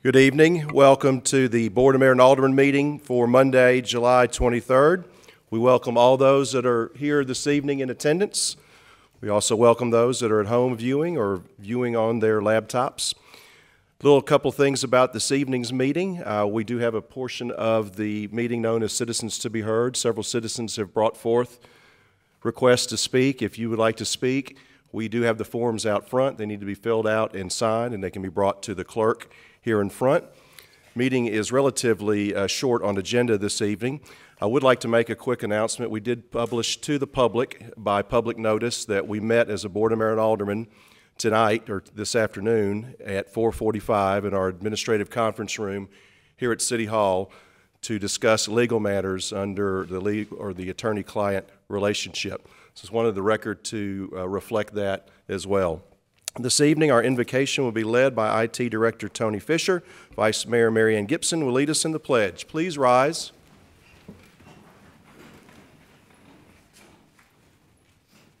Good evening. Welcome to the Board of Mayor and Alderman meeting for Monday, July 23rd. We welcome all those that are here this evening in attendance. We also welcome those that are at home viewing or viewing on their laptops. A couple things about this evening's meeting. We do have a portion of the meeting known as Citizens to be Heard. Several citizens have brought forth requests to speak. If you would like to speak, we do have the forms out front. They need to be filled out and signed, and they can be brought to the clerk here in front. Meeting is relatively short on agenda this evening. I would like to make a quick announcement. We did publish to the public by public notice that we met as a Board of Mayor and Alderman tonight or this afternoon at 4:45 in our administrative conference room here at City Hall to discuss legal matters under the attorney-client relationship. This is one of the record to reflect that as well. This evening, our invocation will be led by IT Director Tony Fisher. Vice Mayor Mary Ann Gibson will lead us in the pledge. Please rise.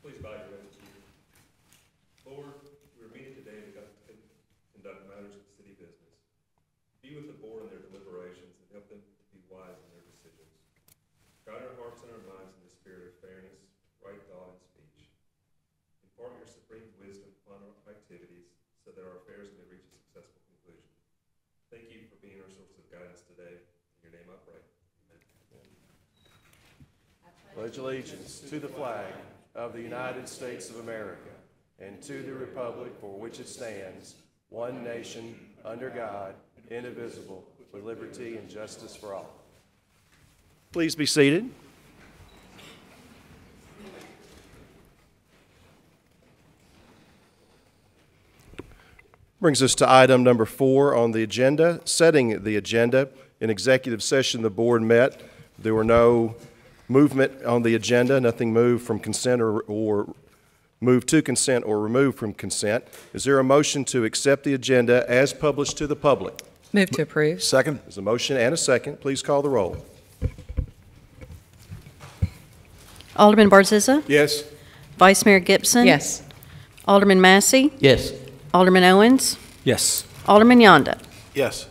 Please bow your heads. Lord, we are meeting today to conduct matters of city business. Be with the board in their deliberations and help them to be wise in their decisions. Guide our hearts and our minds in the spirit of fairness, right thought, and speech. Impart your supreme wisdom upon our activities so that our affairs may reach a successful conclusion. Thank you for being our source of guidance today. In your name I pray. Amen. Pledge allegiance to the flag of the United States of America and to the republic for which it stands, one nation, under God, indivisible, with liberty and justice for all. Please be seated. Brings us to item number 4 on the agenda, setting the agenda. In executive session, the board met. There were no movement on the agenda, nothing moved from consent or moved to consent or removed from consent. Is there a motion to accept the agenda as published to the public? Move to approve. Second. There's a motion and a second. Please call the roll. Alderman Barzizza? Yes. Vice Mayor Gibson? Yes. Alderman Massey? Yes. Alderman Owens? Yes. Alderman Yonda? Yes.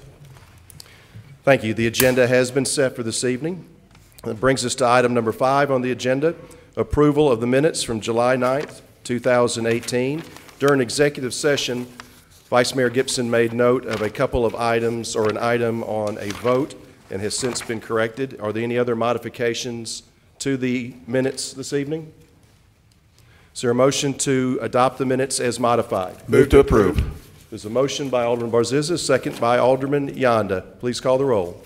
Thank you. The agenda has been set for this evening. That brings us to item number 5 on the agenda, approval of the minutes from July 9th, 2018. During executive session, Vice Mayor Gibson made note of a couple of items or an item on a vote and has since been corrected. Are there any other modifications to the minutes this evening? Is there a motion to adopt the minutes as modified? Move to approve. There's a motion by Alderman Barzizza, second by Alderman Yonda. Please call the roll.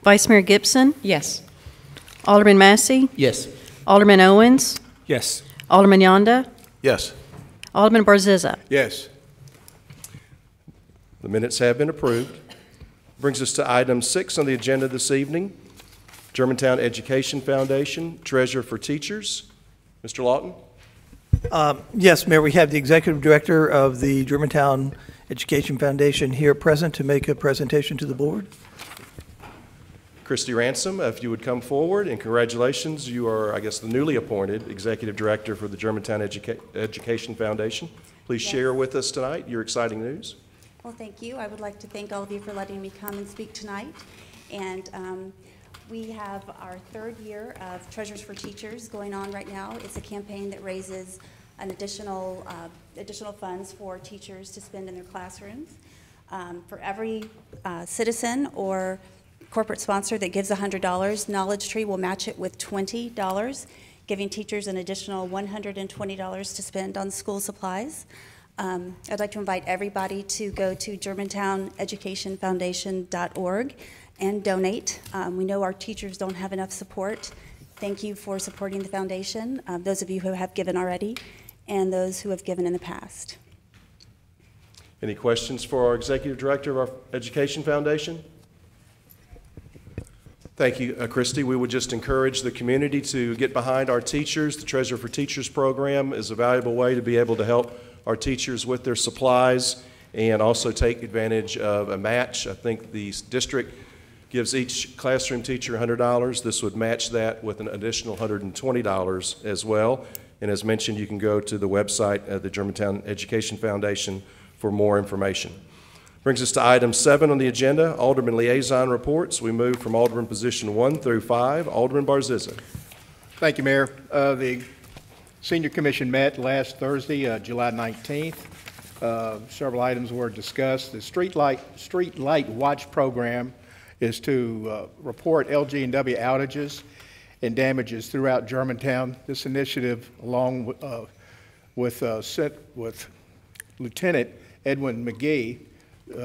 Vice Mayor Gibson? Yes. Alderman Massey? Yes. Alderman Owens? Yes. Alderman Yonda? Yes. Alderman Barzizza? Yes. The minutes have been approved. Brings us to item 6 on the agenda this evening. Germantown Education Foundation, Treasurer for Teachers. Mr. Lawton? Yes, Mayor, we have the Executive Director of the Germantown Education Foundation here present to make a presentation to the board. Christy Ransom, if you would come forward, and congratulations. You are, I guess, the newly appointed Executive Director for the Germantown Education Foundation. Please share with us tonight your exciting news. Well, thank you. I would like to thank all of you for letting me come and speak tonight. And we have our 3rd year of Treasures for Teachers going on right now. It's a campaign that raises an additional funds for teachers to spend in their classrooms. For every citizen or corporate sponsor that gives $100, Knowledge Tree will match it with $20, giving teachers an additional $120 to spend on school supplies. I'd like to invite everybody to go to GermantownEducationFoundation.org and donate. We know our teachers don't have enough support. Thank you for supporting the foundation, those of you who have given already, and those who have given in the past. Any questions for our Executive Director of our Education Foundation? Thank you, Christy. We would just encourage the community to get behind our teachers. The Treasure for Teachers program is a valuable way to be able to help our teachers with their supplies and also take advantage of a match. I think the district gives each classroom teacher $100. This would match that with an additional $120 as well. And as mentioned, you can go to the website of the Germantown Education Foundation for more information. Brings us to item 7 on the agenda, Alderman liaison reports. We move from Alderman position 1 through 5. Alderman Barzizza. Thank you, Mayor. The Senior Commission met last Thursday, July 19th. Several items were discussed. The Street Light Watch Program is to report LG&W outages and damages throughout Germantown. This initiative, along with Lieutenant Edwin McGee,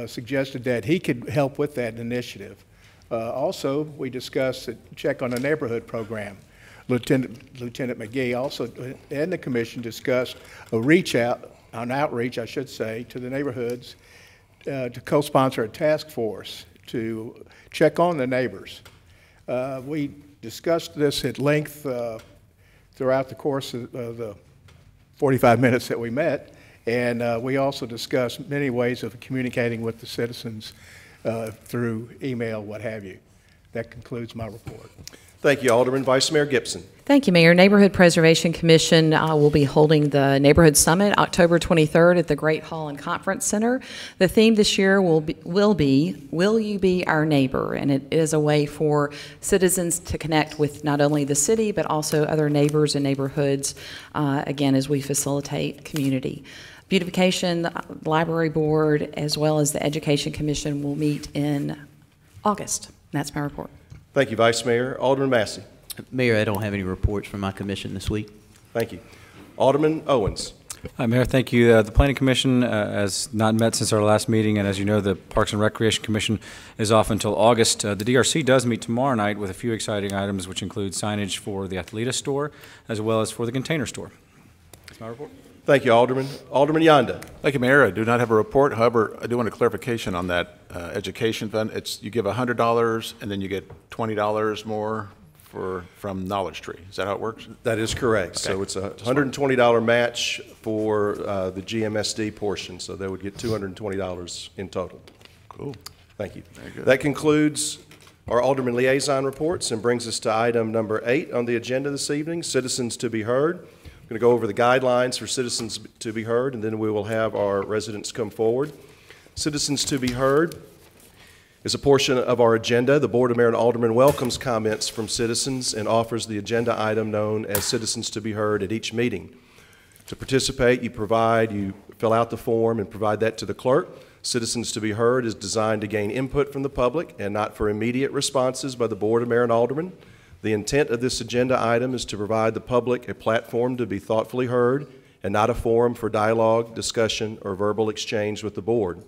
suggested that he could help with that initiative. Also, we discussed a check on the neighborhood program. Lieutenant McGee also and the commission discussed an outreach, I should say, to the neighborhoods to co-sponsor a task force to check on the neighbors. We discussed this at length throughout the course of the 45 minutes that we met, and we also discussed many ways of communicating with the citizens through email, what have you. That concludes my report. Thank you, Alderman. Vice Mayor Gibson. Thank you, Mayor. Neighborhood Preservation Commission will be holding the Neighborhood Summit October 23rd at the Great Hall and Conference Center. The theme this year will be, Will You Be Our Neighbor? And it is a way for citizens to connect with not only the city, but also other neighbors and neighborhoods, again, as we facilitate community. Beautification, the Library Board, as well as the Education Commission will meet in August. And that's my report. Thank you, Vice Mayor. Alderman Massey. Mayor, I don't have any reports from my commission this week. Thank you. Alderman Owens. Hi, Mayor. Thank you. The Planning Commission has not met since our last meeting, and as you know, the Parks and Recreation Commission is off until August. The DRC does meet tomorrow night with a few exciting items, which include signage for the Athleta store as well as for the Container store. That's my report. Thank you, Alderman. Alderman Yonda. Thank you, Mayor. I do not have a report. However, I do want a clarification on that education fund. You give $100 and then you get $20 more from Knowledge Tree. Is that how it works? That is correct. Okay. So it's a $120 match for the GMSD portion. So they would get $220 in total. Cool. Thank you. Very good. That concludes our Alderman liaison reports and brings us to item number 8 on the agenda this evening, citizens to be heard. We're going to go over the guidelines for citizens to be heard, and then we will have our residents come forward. Citizens to be heard is a portion of our agenda. The Board of Mayor and Aldermen welcomes comments from citizens and offers the agenda item known as citizens to be heard at each meeting. To participate, you fill out the form and provide that to the clerk. Citizens to be heard is designed to gain input from the public and not for immediate responses by the Board of Mayor and Aldermen. The intent of this agenda item is to provide the public a platform to be thoughtfully heard and not a forum for dialogue, discussion, or verbal exchange with the board.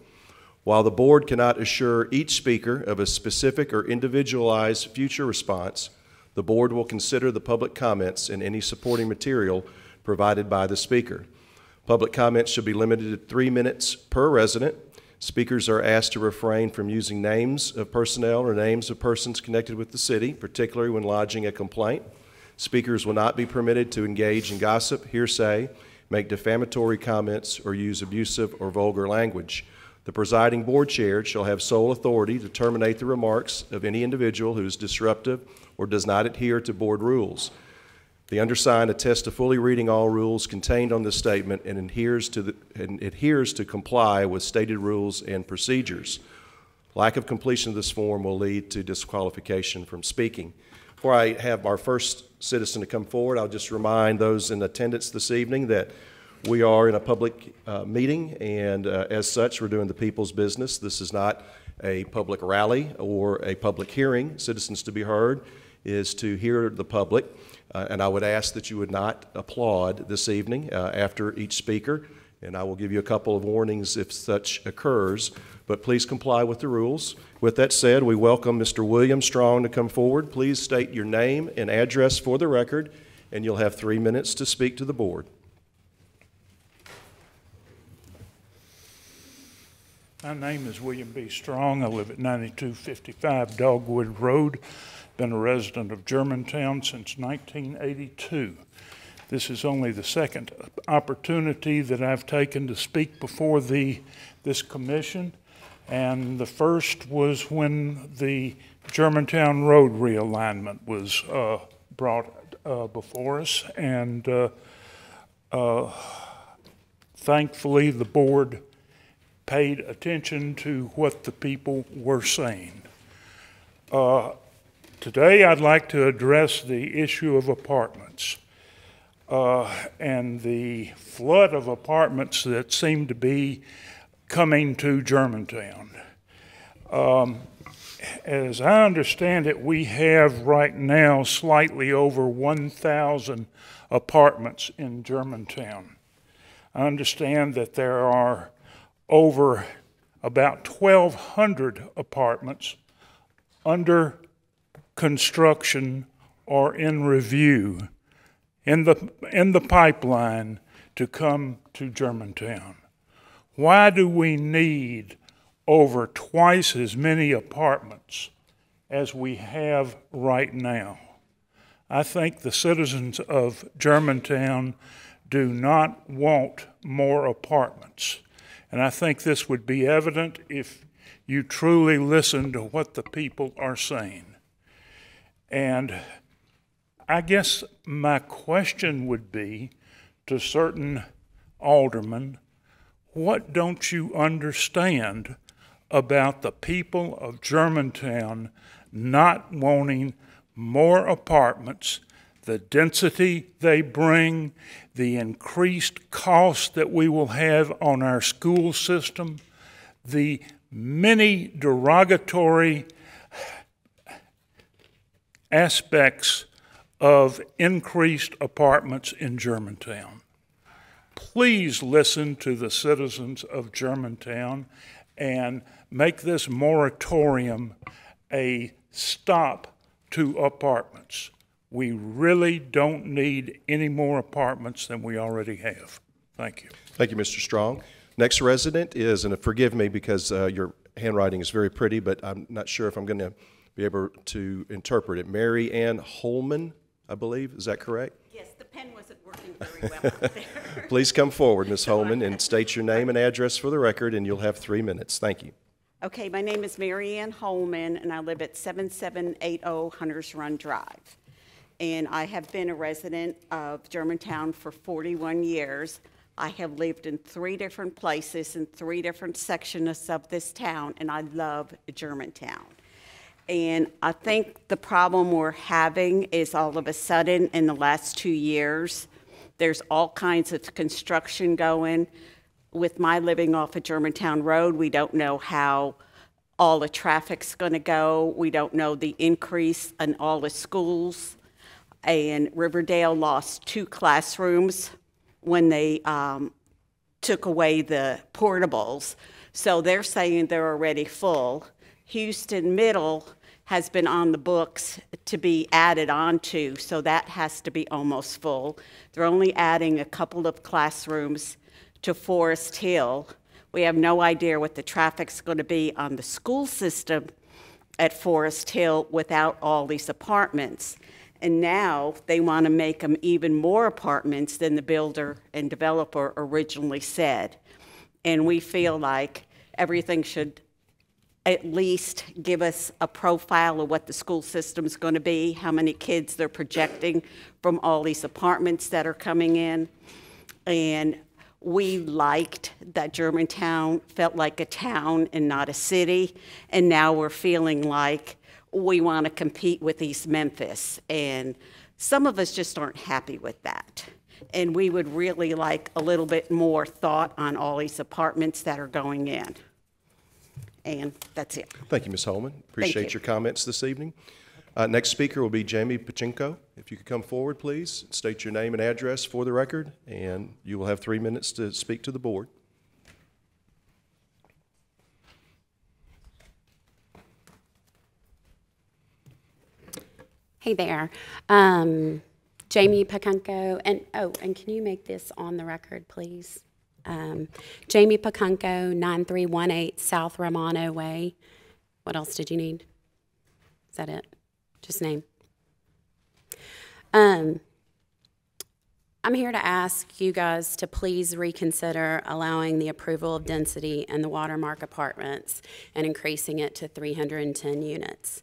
While the board cannot assure each speaker of a specific or individualized future response, the board will consider the public comments and any supporting material provided by the speaker. Public comments should be limited to 3 minutes per resident. Speakers are asked to refrain from using names of personnel or names of persons connected with the city, particularly when lodging a complaint. Speakers will not be permitted to engage in gossip, hearsay, make defamatory comments, or use abusive or vulgar language. The presiding board chair shall have sole authority to terminate the remarks of any individual who is disruptive or does not adhere to board rules. The undersigned attests to fully reading all rules contained on this statement and adheres to comply with stated rules and procedures. Lack of completion of this form will lead to disqualification from speaking. Before I have our first citizen to come forward, I'll just remind those in attendance this evening that we are in a public meeting, and as such, we're doing the people's business. This is not a public rally or a public hearing. Citizens to be heard is to hear the public. And I would ask that you would not applaud this evening after each speaker, and I will give you a couple of warnings if such occurs, but please comply with the rules. With that said, we welcome Mr. William Strong to come forward. Please state your name and address for the record, and you'll have 3 minutes to speak to the board. My name is William B. Strong. I live at 9255 Dogwood Road. Been a resident of Germantown since 1982. This is only the second opportunity that I've taken to speak before this commission, and the first was when the Germantown Road realignment was brought before us, and thankfully the board paid attention to what the people were saying. Today, I'd like to address the issue of apartments and the flood of apartments that seem to be coming to Germantown. As I understand it, we have right now slightly over 1,000 apartments in Germantown. I understand that there are over about 1,200 apartments under construction or in review in the pipeline to come to Germantown. Why do we need over twice as many apartments as we have right now? I think the citizens of Germantown do not want more apartments. And I think this would be evident if you truly listen to what the people are saying. And I guess my question would be to certain aldermen, what don't you understand about the people of Germantown not wanting more apartments, the density they bring, the increased cost that we will have on our school system, the many derogatory aspects of increased apartments in Germantown? Please listen to the citizens of Germantown and make this moratorium a stop to apartments. We really don't need any more apartments than we already have. Thank you. Thank you, Mr. Strong. Next resident is, and forgive me because your handwriting is very pretty, but I'm not sure if I'm going to be able to interpret it. Mary Ann Holman, I believe. Is that correct? Yes, the pen wasn't working very well out there. Please come forward, Ms. Holman, and state your name and address for the record, and you'll have 3 minutes. Thank you. Okay, my name is Mary Ann Holman, and I live at 7780 Hunters Run Drive. And I have been a resident of Germantown for 41 years. I have lived in 3 different places in 3 different sections of this town, and I love Germantown. And I think the problem we're having is all of a sudden in the last 2 years, there's all kinds of construction going. With my living off of Germantown Road, we don't know how all the traffic's going to go. We don't know the increase in all the schools. And Riverdale lost 2 classrooms when they took away the portables. So they're saying they're already full. Houston Middle has been on the books to be added onto, so that has to be almost full. They're only adding a couple of classrooms to Forest Hill. We have no idea what the traffic's going to be on the school system at Forest Hill without all these apartments. And now they want to make them even more apartments than the builder and developer originally said. And we feel like everything should at least give us a profile of what the school system's going to be, how many kids they're projecting from all these apartments that are coming in. And we liked that Germantown felt like a town and not a city, and now we're feeling like we want to compete with East Memphis, and some of us just aren't happy with that. And we would really like a little bit more thought on all these apartments that are going in. And that's it. Thank you, Ms. Holman. Appreciate your comments this evening. Next speaker will be Jamie Pachinko. If you could come forward, please, state your name and address for the record, and you will have 3 minutes to speak to the board. Hey there. Jamie Pachinko, and can you make this on the record, please? Jamie Pachinko, 9318 South Romano Way. What else did you need? Is that it? Just name. I'm here to ask you guys to please reconsider allowing the approval of density in the Watermark apartments and increasing it to 310 units.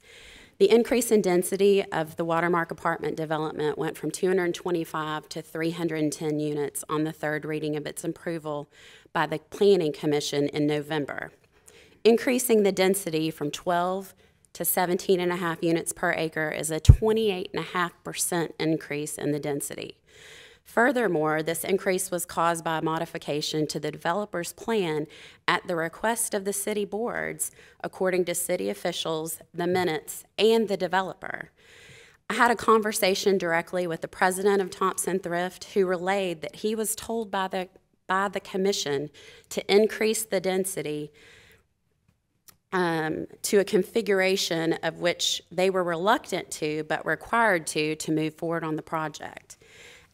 The increase in density of the Watermark apartment development went from 225 to 310 units on the third reading of its approval by the Planning Commission in November. Increasing the density from 12 to 17.5 units per acre is a 28.5% increase in the density. Furthermore, this increase was caused by a modification to the developer's plan at the request of the city boards, according to city officials, the minutes, and the developer. I had a conversation directly with the president of Thompson Thrift, who relayed that he was told by the commission to increase the density to a configuration of which they were reluctant to, but required to move forward on the project.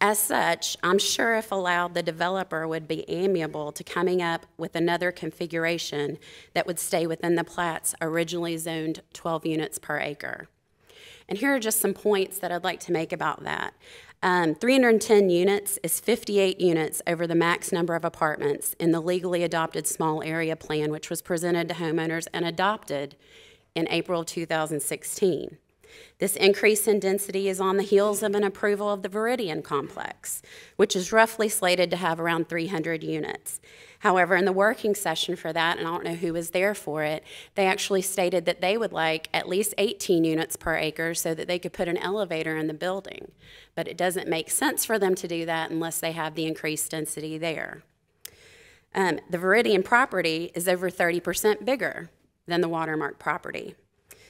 As such, I'm sure if allowed, the developer would be amiable to coming up with another configuration that would stay within the plat's originally zoned 12 units per acre. And here are just some points that I'd like to make about that. 310 units is 58 units over the max number of apartments in the legally adopted small area plan, which was presented to homeowners and adopted in April of 2016. This increase in density is on the heels of an approval of the Viridian complex, which is roughly slated to have around 300 units. However, in the working session for that, and I don't know who was there for it, they actually stated that they would like at least 18 units per acre so that they could put an elevator in the building. But it doesn't make sense for them to do that unless they have the increased density there. The Viridian property is over 30% bigger than the Watermark property.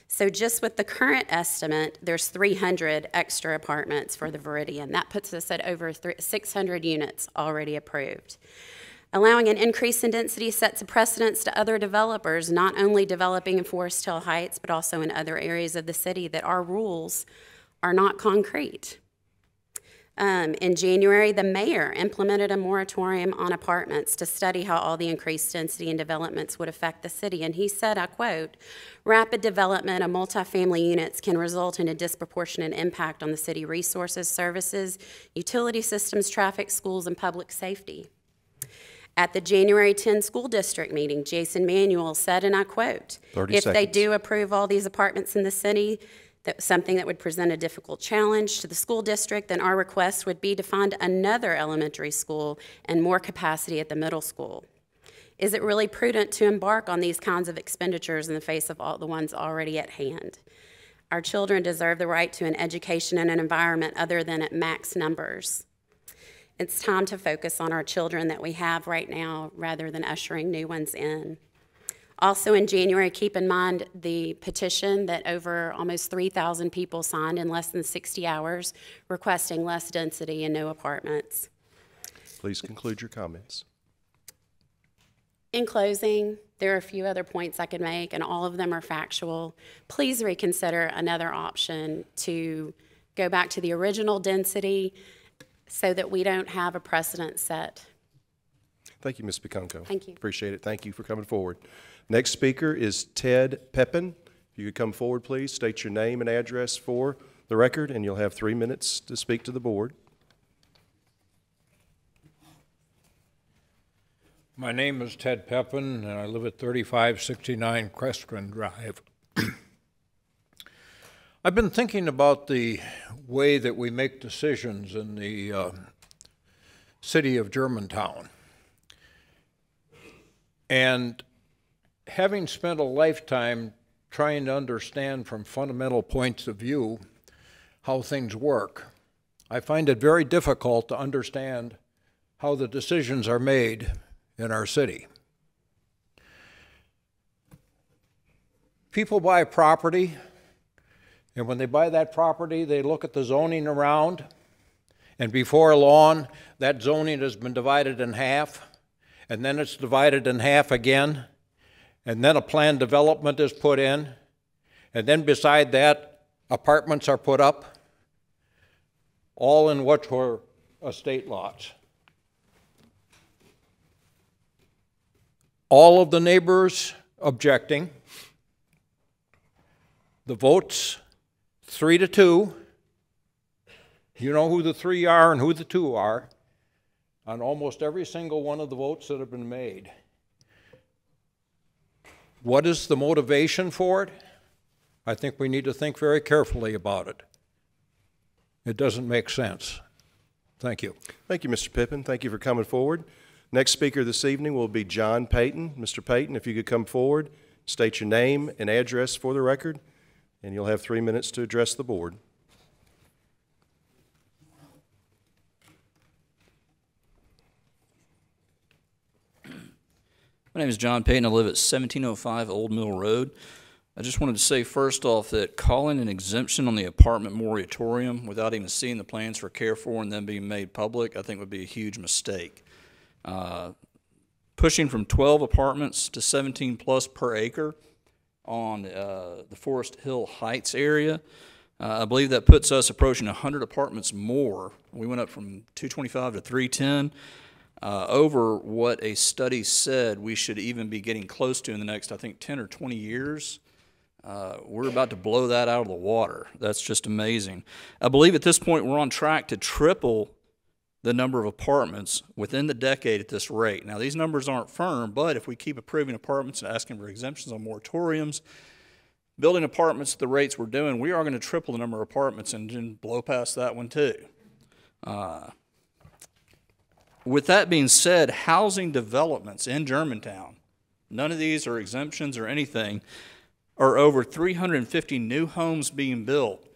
So just with the current estimate, there's 300 extra apartments for the Viridian. That puts us at over 600 units already approved. Allowing an increase in density sets a precedence to other developers, not only developing in Forest Hill Heights, but also in other areas of the city, that our rules are not concrete. In January, the mayor implemented a moratorium on apartments to study how all the increased density and developments would affect the city. And he said, I quote, "Rapid development of multifamily units can result in a disproportionate impact on the city resources, services, utility systems, traffic, schools, and public safety." At the January 10 school district meeting, Jason Manuel said, and I quote, "If they do approve all these apartments in the city, that something that would present a difficult challenge to the school district, then our request would be to find another elementary school and more capacity at the middle school. Is it really prudent to embark on these kinds of expenditures in the face of all the ones already at hand? Our children deserve the right to an education and an environment other than at max numbers. It's time to focus on our children that we have right now rather than ushering new ones in." Also in January, keep in mind the petition that over almost 3,000 people signed in less than 60 hours requesting less density and no apartments. Please conclude your comments. In closing, there are a few other points I could make, and all of them are factual. Please reconsider another option to go back to the original density so that we don't have a precedent set. Thank you, Ms. Picanco. Thank you. Appreciate it. Thank you for coming forward. Next speaker is Ted Pepin. If you could come forward, please, state your name and address for the record, and you'll have 3 minutes to speak to the board. My name is Ted Pepin, and I live at 3569 Crestron Drive. I've been thinking about the way that we make decisions in the city of Germantown. And having spent a lifetime trying to understand from fundamental points of view how things work, I find it very difficult to understand how the decisions are made in our city. People buy property, and when they buy that property, they look at the zoning around, and before long, that zoning has been divided in half, and then it's divided in half again, and then a planned development is put in, and then beside that, apartments are put up, all in what were estate lots. All of the neighbors objecting. The votes 3-2. You know who the 3 are and who the 2 are on almost every single one of the votes that have been made. What is the motivation for it? I think we need to think very carefully about it. It doesn't make sense. Thank you. Thank you, Mr. Pippin. Thank you for coming forward. Next speaker this evening will be John Payton. Mr. Payton, if you could come forward, state your name and address for the record, and you'll have 3 minutes to address the board. My name is John Payton. I live at 1705 Old Mill Road. I just wanted to say first off that calling an exemption on the apartment moratorium without even seeing the plans for Care For and them being made public, I think would be a huge mistake. Pushing from 12 apartments to 17 plus per acre on the Forest Hill Heights area, I believe that puts us approaching 100 apartments more. We went up from 225 to 310. Over what a study said we should even be getting close to in the next, I think, 10 or 20 years. We're about to blow that out of the water. That's just amazing. I believe at this point we're on track to triple the number of apartments within the decade at this rate. Now, these numbers aren't firm, but if we keep approving apartments and asking for exemptions on moratoriums, building apartments at the rates we're doing, we are going to triple the number of apartments and then blow past that one too. With that being said, housing developments in Germantown, none of these are exemptions or anything, are over 350 new homes being built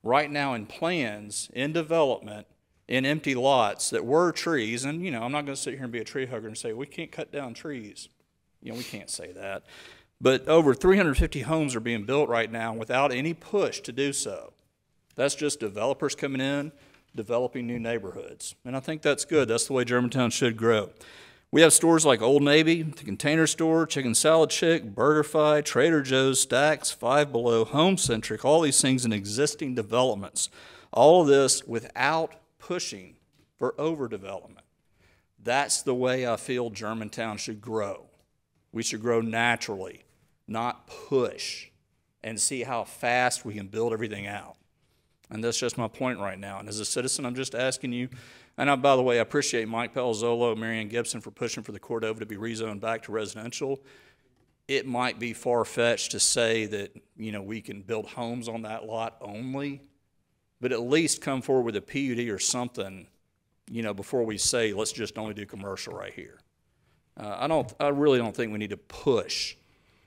right now in plans, in development, in empty lots that were trees. And, you know, I'm not going to sit here and be a tree hugger and say, we can't cut down trees. You know, we can't say that. But over 350 homes are being built right now without any push to do so. That's just developers coming in, developing new neighborhoods. And I think that's good. That's the way Germantown should grow. We have stores like Old Navy, the Container Store, Chicken Salad Chick, BurgerFi, Trader Joe's, Stacks, Five Below, Home Centric, all these things in existing developments. All of this without pushing for overdevelopment. That's the way I feel Germantown should grow. We should grow naturally, not push, and see how fast we can build everything out. And that's just my point right now. And as a citizen, I'm just asking you, and by the way, I appreciate Mike Palazzolo and Marianne Gibson for pushing for the Cordova to be rezoned back to residential. It might be far-fetched to say that, you know, we can build homes on that lot only, but at least come forward with a PUD or something, you know, before we say, let's just only do commercial right here. I really don't think we need to push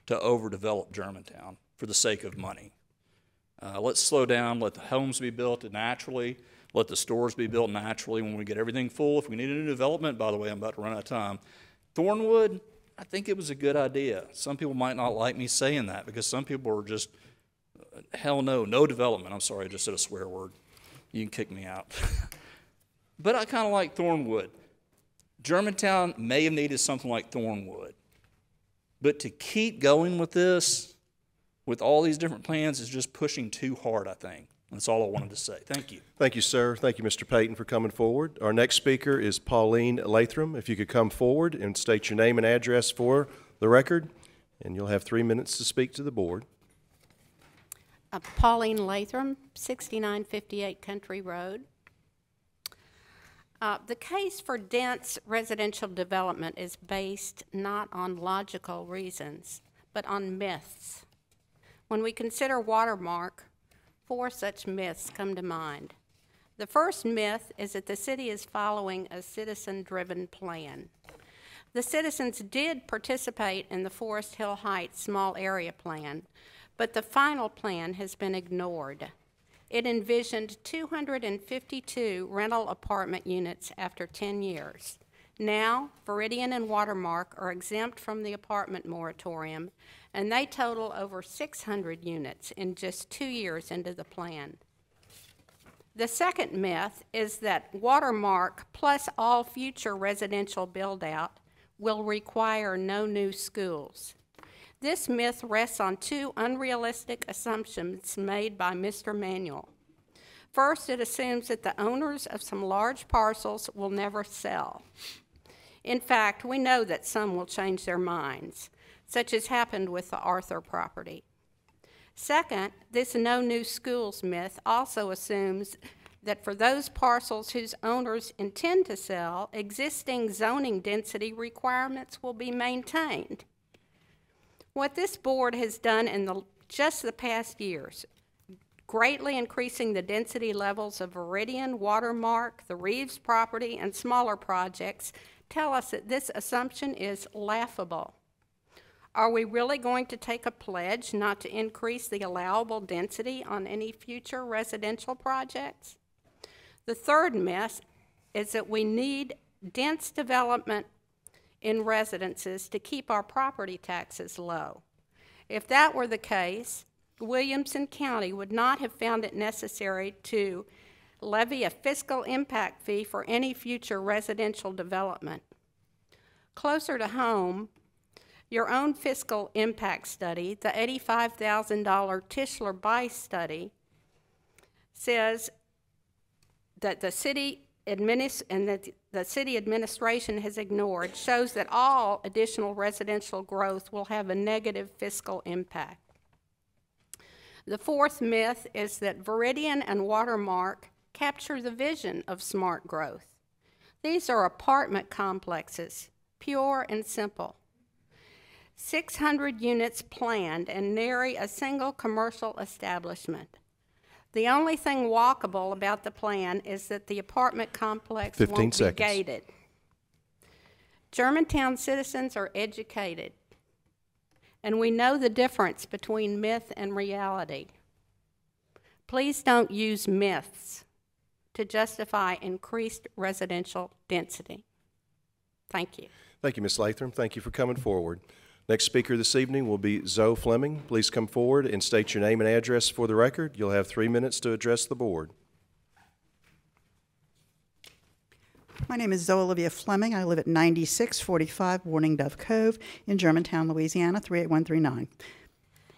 to overdevelop Germantown for the sake of money. Let's slow down, let the homes be built naturally, let the stores be built naturally when we get everything full. If we need a new development, by the way, I'm about to run out of time. Thornwood, I think it was a good idea. Some people might not like me saying that because some people are just, hell no, no development. I'm sorry, I just said a swear word. You can kick me out. But I kind of like Thornwood. Germantown may have needed something like Thornwood. But to keep going with this, with all these different plans, is just pushing too hard, I think. That's all I wanted to say. Thank you. Thank you, sir. Thank you, Mr. Payton, for coming forward. Our next speaker is Pauline Lathram. If you could come forward and state your name and address for the record, and you'll have 3 minutes to speak to the board. Pauline Lathram, 6958 Country Road. The case for dense residential development is based not on logical reasons, but on myths. When we consider Watermark, 4 such myths come to mind. The first myth is that the city is following a citizen-driven plan. The citizens did participate in the Forest Hill Heights Small Area Plan, but the final plan has been ignored. It envisioned 252 rental apartment units after 10 years. Now, Viridian and Watermark are exempt from the apartment moratorium, and they total over 600 units in just 2 years into the plan. The second myth is that Watermark plus all future residential build-out will require no new schools. This myth rests on 2 unrealistic assumptions made by Mr. Manuel. First, it assumes that the owners of some large parcels will never sell. In fact, we know that some will change their minds, such as happened with the Arthur property. Second, this no new schools myth also assumes that for those parcels whose owners intend to sell, existing zoning density requirements will be maintained. What this board has done in the just the past years, greatly increasing the density levels of Viridian, Watermark, the Reeves property, and smaller projects, tell us that this assumption is laughable. Are we really going to take a pledge not to increase the allowable density on any future residential projects? The third myth is that we need dense development in residences to keep our property taxes low. If that were the case, Williamson County would not have found it necessary to levy a fiscal impact fee for any future residential development. Closer to home, your own fiscal impact study, the $85,000 Tischler-Bice study, says that the city administration has ignored, shows that all additional residential growth will have a negative fiscal impact. The fourth myth is that Viridian and Watermark capture the vision of smart growth. These are apartment complexes, pure and simple. 600 units planned and nary a single commercial establishment. The only thing walkable about the plan is that the apartment complex won't be gated. Germantown citizens are educated, and we know the difference between myth and reality. Please don't use myths to justify increased residential density. Thank you. Thank you, Ms. Latham. Thank you for coming forward. Next speaker this evening will be Zoe Fleming. Please come forward and state your name and address for the record. You'll have 3 minutes to address the board. My name is Zoe Olivia Fleming. I live at 9645 Warning Dove Cove in Germantown, Louisiana, 38139.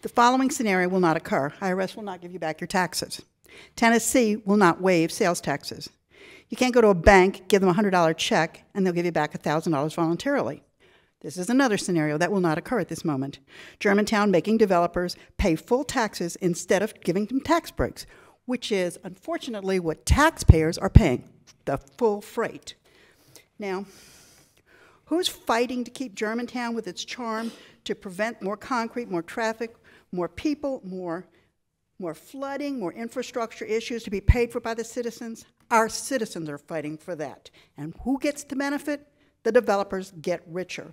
The following scenario will not occur. IRS will not give you back your taxes. Tennessee will not waive sales taxes. You can't go to a bank, give them a $100 check, and they'll give you back $1,000 voluntarily. This is another scenario that will not occur at this moment. Germantown making developers pay full taxes instead of giving them tax breaks, which is, unfortunately, what taxpayers are paying, the full freight. Now, who's fighting to keep Germantown with its charm, to prevent more concrete, more traffic, more people, more flooding, more infrastructure issues to be paid for by the citizens? Our citizens are fighting for that. And who gets to benefit? The developers get richer.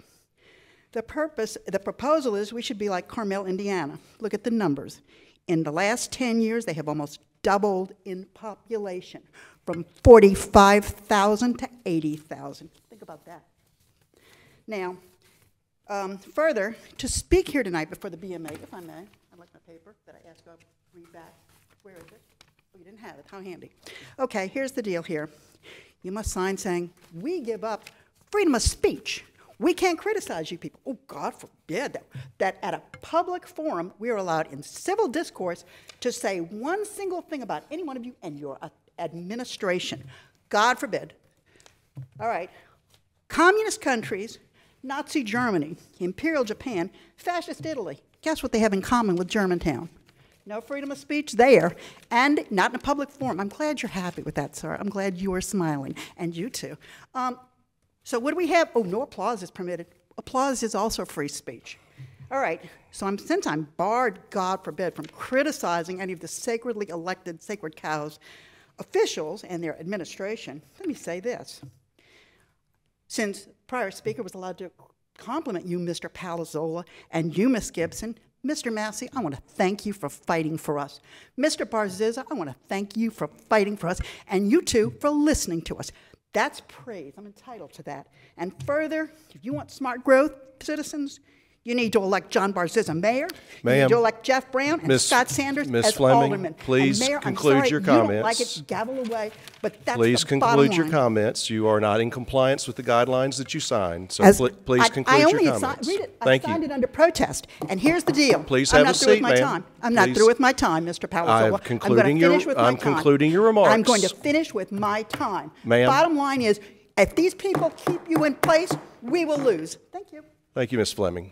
The proposal is we should be like Carmel, Indiana. Look at the numbers. In the last 10 years, they have almost doubled in population, from 45,000 to 80,000. Think about that. Now, further, to speak here tonight before the BMA, if I may, I'd like my paper that I asked you to read back. Where is it? Oh, you didn't have it. How handy. Okay, here's the deal here. You must sign saying, we give up freedom of speech. We can't criticize you people. Oh, God forbid that at a public forum, we are allowed in civil discourse to say one single thing about any one of you and your administration. God forbid. All right. Communist countries, Nazi Germany, Imperial Japan, Fascist Italy. Guess what they have in common with Germantown? No freedom of speech there, and not in a public forum. I'm glad you're happy with that, sir. I'm glad you are smiling, and you too. So what do we have? Oh, no applause is permitted. Applause is also free speech. All right, so since I'm barred, God forbid, from criticizing any of the sacredly elected sacred cows officials and their administration, let me say this. Since prior speaker was allowed to compliment you, Mr. Palazzolo, and you, Miss Gibson, Mr. Massey, I want to thank you for fighting for us. Mr. Barzizza, I want to thank you for fighting for us, and you two for listening to us. That's praise. I'm entitled to that. And further, if you want smart growth, citizens, you need to elect John Barzizza mayor. You need to elect Jeff Brown and Scott Sanders as aldermen. Please Mayor, conclude your comments. You don't like it, gavel away, but that's Please the bottom line. conclude your comments. You are not in compliance with the guidelines that you signed, so please conclude your comments. Read it. Thank I signed you. it under protest. And here's the deal. Please have a seat, ma'am. I'm not through with my time, Mr. Palazzolo. I'm concluding your remarks. I'm going to finish with my time. Ma'am. Bottom line is, if these people keep you in place, we will lose. Thank you. Thank you, Ms. Fleming.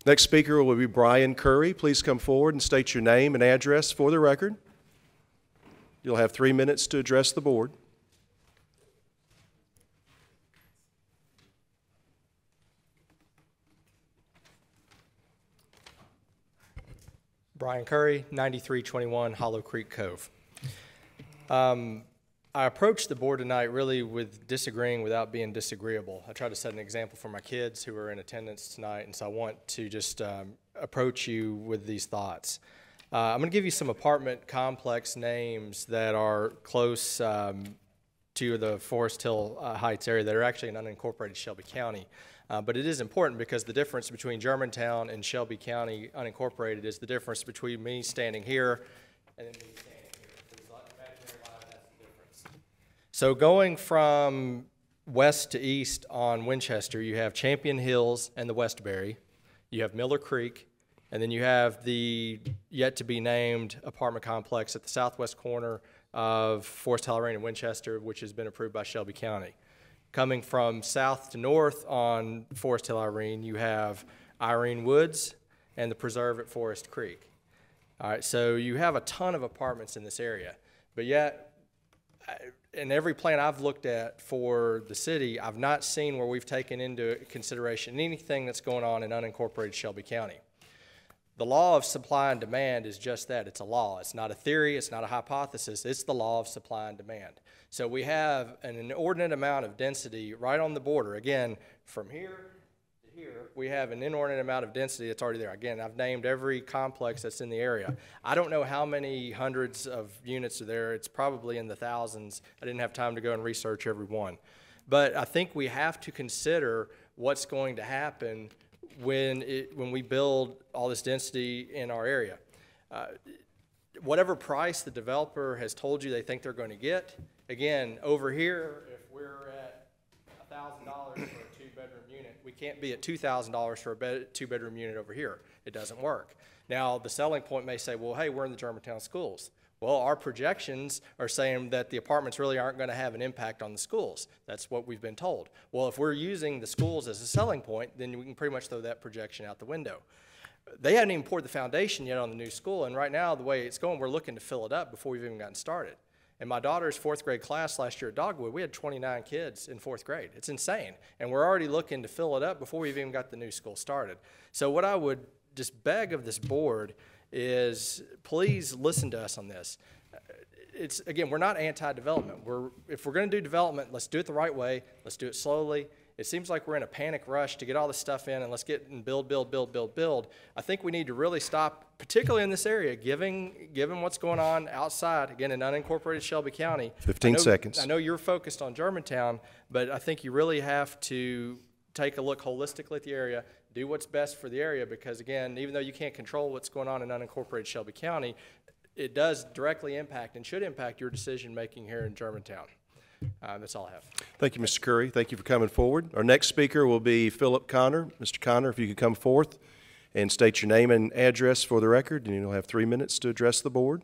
Next speaker will be Brian Curry. Please come forward and state your name and address for the record. You'll have 3 minutes to address the board. Brian Curry, 9321 Hollow Creek Cove. I approached the board tonight really with disagreeing without being disagreeable. I try to set an example for my kids who are in attendance tonight, and so I want to just approach you with these thoughts. I'm going to give you some apartment complex names that are close to the Forest Hill Heights area that are actually in unincorporated Shelby County. But it is important because the difference between Germantown and Shelby County unincorporated is the difference between me standing here and then me standing here. So going from west to east on Winchester, you have Champion Hills and the Westbury, you have Miller Creek, and then you have the yet-to-be-named apartment complex at the southwest corner of Forest Hill Irene and Winchester, which has been approved by Shelby County. Coming from south to north on Forest Hill Irene, you have Irene Woods and the Preserve at Forest Creek. All right, so you have a ton of apartments in this area, but yet in every plan I've looked at for the city, I've not seen where we've taken into consideration anything that's going on in unincorporated Shelby County. The law of supply and demand is just that. It's a law. It's not a theory. It's not a hypothesis. It's the law of supply and demand. So we have an inordinate amount of density right on the border. Again, from here to here, we have an inordinate amount of density that's already there. Again, I've named every complex that's in the area. I don't know how many hundreds of units are there. It's probably in the thousands. I didn't have time to go and research every one. But I think we have to consider what's going to happen when we build all this density in our area. Whatever price the developer has told you they think they're going to get, again, over here, if we're at $1,000 for a two-bedroom unit, we can't be at $2,000 for a two-bedroom unit over here. It doesn't work. Now, the selling point may say, well, hey, we're in the Germantown schools. Well, our projections are saying that the apartments really aren't going to have an impact on the schools. That's what we've been told. Well, if we're using the schools as a selling point, then we can pretty much throw that projection out the window. They haven't even poured the foundation yet on the new school, and right now, the way it's going, we're looking to fill it up before we've even gotten started. In my daughter's fourth grade class last year at Dogwood, we had 29 kids in fourth grade. It's insane. And we're already looking to fill it up before we've even got the new school started. So what I would just beg of this board is please listen to us on this. Again, we're not anti-development. If we're going to do development, let's do it the right way. Let's do it slowly. It seems like we're in a panic rush to get all this stuff in and let's get and build. I think we need to really stop, particularly in this area, given what's going on outside, again, in unincorporated Shelby County. 15 seconds. I know you're focused on Germantown, but I think you really have to take a look holistically at the area, do what's best for the area, because again, even though you can't control what's going on in unincorporated Shelby County, it does directly impact and should impact your decision-making here in Germantown. That's all I have. Thank you, Mr. Curry. Thank you for coming forward. Our next speaker will be Philip Connor. Mr. Connor, if you could come forth and state your name and address for the record, and you'll have 3 minutes to address the board.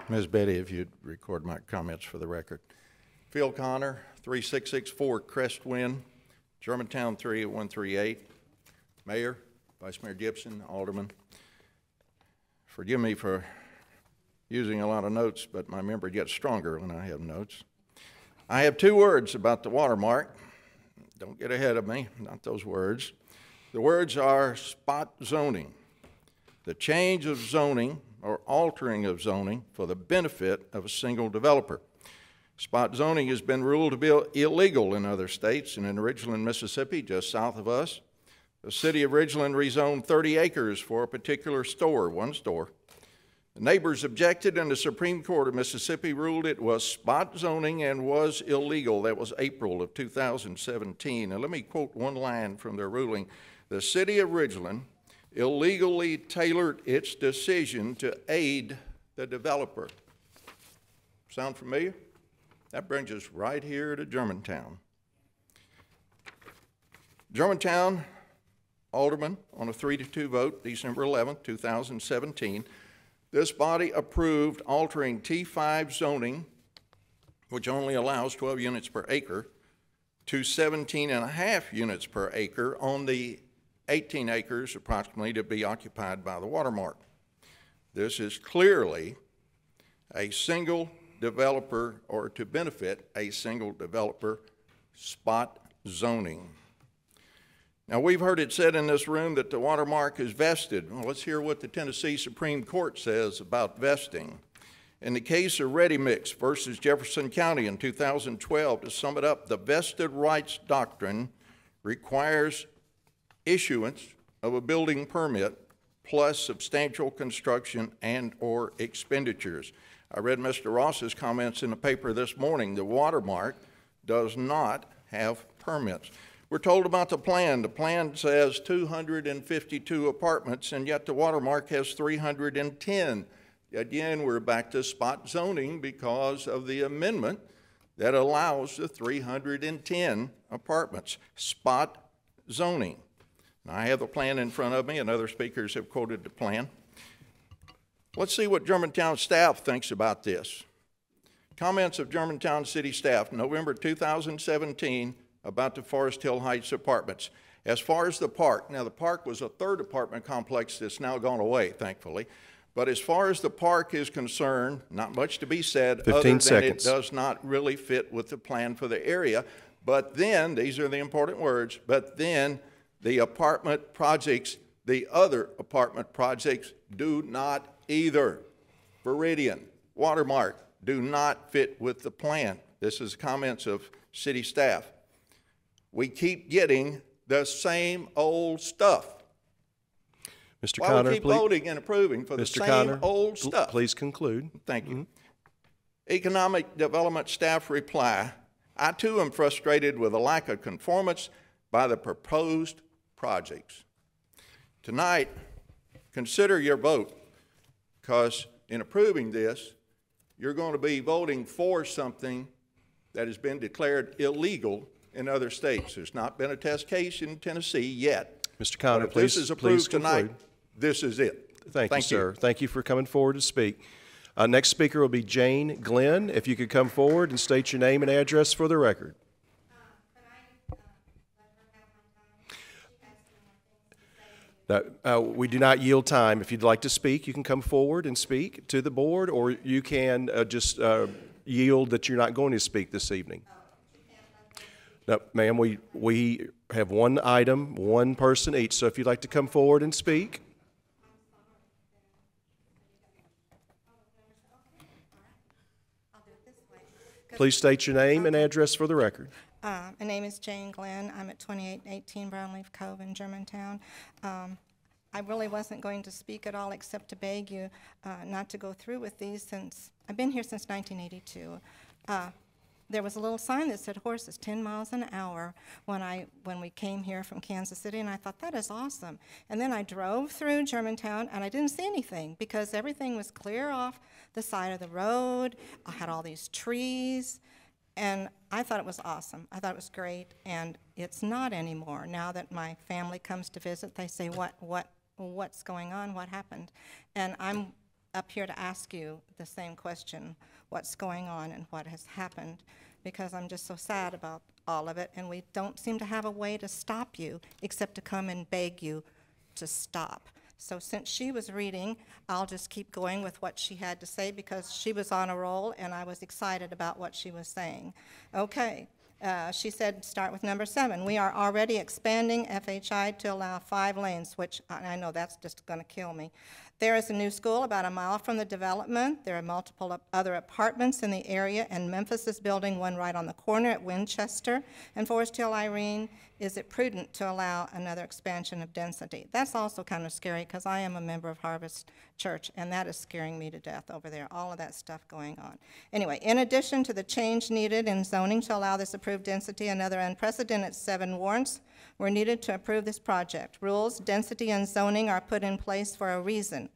Ms. Betty, if you'd record my comments for the record. Phil Connor, 3664 Crestwind, Germantown 38138. Mayor, Vice Mayor Gibson, Alderman, forgive me for using a lot of notes, but my memory gets stronger when I have notes. I have 2 words about the Watermark. Don't get ahead of me, not those words. The words are spot zoning. The change of zoning or altering of zoning for the benefit of a single developer. Spot zoning has been ruled to be illegal in other states, and in Ridgeland, Mississippi, just south of us, the city of Ridgeland rezoned 30 acres for a particular store, one store. The neighbors objected, and the Supreme Court of Mississippi ruled it was spot zoning and was illegal. That was April of 2017. And let me quote one line from their ruling. The city of Ridgeland illegally tailored its decision to aid the developer. Sound familiar? That brings us right here to Germantown. Germantown Alderman on a 3-2 vote, December 11, 2017. This body approved altering T5 zoning, which only allows 12 units per acre, to 17.5 units per acre on the 18 acres approximately to be occupied by the Watermark. This is clearly a single developer, or to benefit a single developer, spot zoning. Now, we've heard it said in this room that the Watermark is vested. Well, let's hear what the Tennessee Supreme Court says about vesting. In the case of Ready Mix versus Jefferson County in 2012, to sum it up, the vested rights doctrine requires issuance of a building permit plus substantial construction and/or expenditures. I read Mr. Ross's comments in the paper this morning. The Watermark does not have permits. We're told about the plan. The plan says 252 apartments, and yet the Watermark has 310. Again, we're back to spot zoning because of the amendment that allows the 310 apartments. Spot zoning. Now, I have the plan in front of me, and other speakers have quoted the plan. Let's see what Germantown staff thinks about this. Comments of Germantown City staff, November 2017, about the Forest Hill Heights apartments. As far as the park, now the park was a third apartment complex that's now gone away, thankfully. But as far as the park is concerned, not much to be said other than it does not really fit with the plan for the area. But then, these are the important words, but then the apartment projects, the other apartment projects do not either. Viridian, Watermark do not fit with the plan. This is comments of city staff. We keep getting the same old stuff. Mr. Why Connor, we keep please. voting and approving for the Mr. same Connor, old stuff. Please conclude. Thank you. Economic Development staff reply, I too am frustrated with a lack of conformance by the proposed projects. Tonight, consider your vote, because in approving this, you're going to be voting for something that has been declared illegal in other states. There's not been a test case in Tennessee yet. Mr. Connor, But if please, this is please approved conclude. tonight, this is it. Thank you, sir. Thank you for coming forward to speak. Next speaker will be Jane Glenn. If you could come forward and state your name and address for the record. We do not yield time. If you'd like to speak, you can come forward and speak to the board, or you can just yield that you're not going to speak this evening. No, ma'am, we have one item, one person each, so if you'd like to come forward and speak. Please state your name and address for the record. My name is Jane Glenn. I'm at 2818 Brownleaf Cove in Germantown. I really wasn't going to speak at all except to beg you not to go through with these since I've been here since 1982. There was a little sign that said horses 10 miles an hour when we came here from Kansas City, and I thought, that is awesome. And then I drove through Germantown, and I didn't see anything because everything was clear off the side of the road. I had all these trees, and I thought it was awesome. I thought it was great, and it's not anymore. Now that my family comes to visit, they say, what's going on? What happened? And I'm up here to ask you the same question, what's going on and what has happened, because I'm just so sad about all of it, and we don't seem to have a way to stop you except to come and beg you to stop. So since she was reading, I'll just keep going with what she had to say because she was on a roll and I was excited about what she was saying. Okay. She said, start with number 7. We are already expanding FHI to allow 5 lanes, which I know that's just going to kill me. There is a new school about a mile from the development. There are multiple other apartments in the area, and Memphis is building one right on the corner at Winchester. And Forest Hill, Irene, is it prudent to allow another expansion of density? That's also kind of scary because I am a member of Harvest Church, and that is scaring me to death over there, all of that stuff going on. Anyway, in addition to the change needed in zoning to allow this approved density, another unprecedented 7 warrants were needed to approve this project. Rules, density, and zoning are put in place for a reason.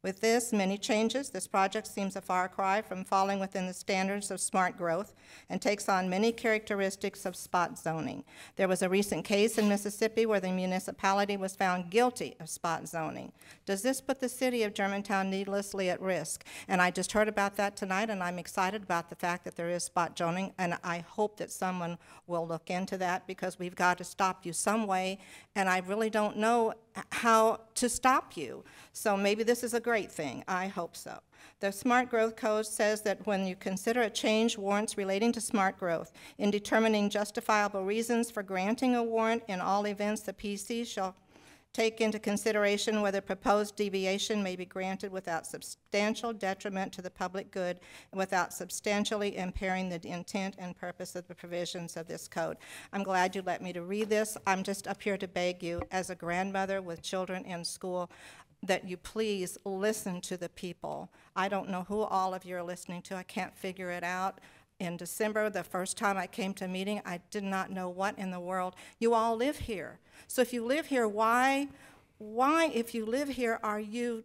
With this, many changes, this project seems a far cry from falling within the standards of smart growth and takes on many characteristics of spot zoning. There was a recent case in Mississippi where the municipality was found guilty of spot zoning. Does this put the city of Germantown needlessly at risk? And I just heard about that tonight, and I'm excited about the fact that there is spot zoning, and I hope that someone will look into that because we've got to stop you some way, and I really don't know how to stop you. So maybe this is a great thing. I hope so. The Smart Growth Code says that when you consider a change warrants relating to smart growth, in determining justifiable reasons for granting a warrant in all events, the PC shall take into consideration whether proposed deviation may be granted without substantial detriment to the public good and without substantially impairing the intent and purpose of the provisions of this code. I'm glad you let me to read this. I'm just up here to beg you, as a grandmother with children in school, that you please listen to the people. I don't know who all of you are listening to. I can't figure it out. In December, the first time I came to a meeting, I did not know what in the world. You all live here. So if you live here, why if you live here, are you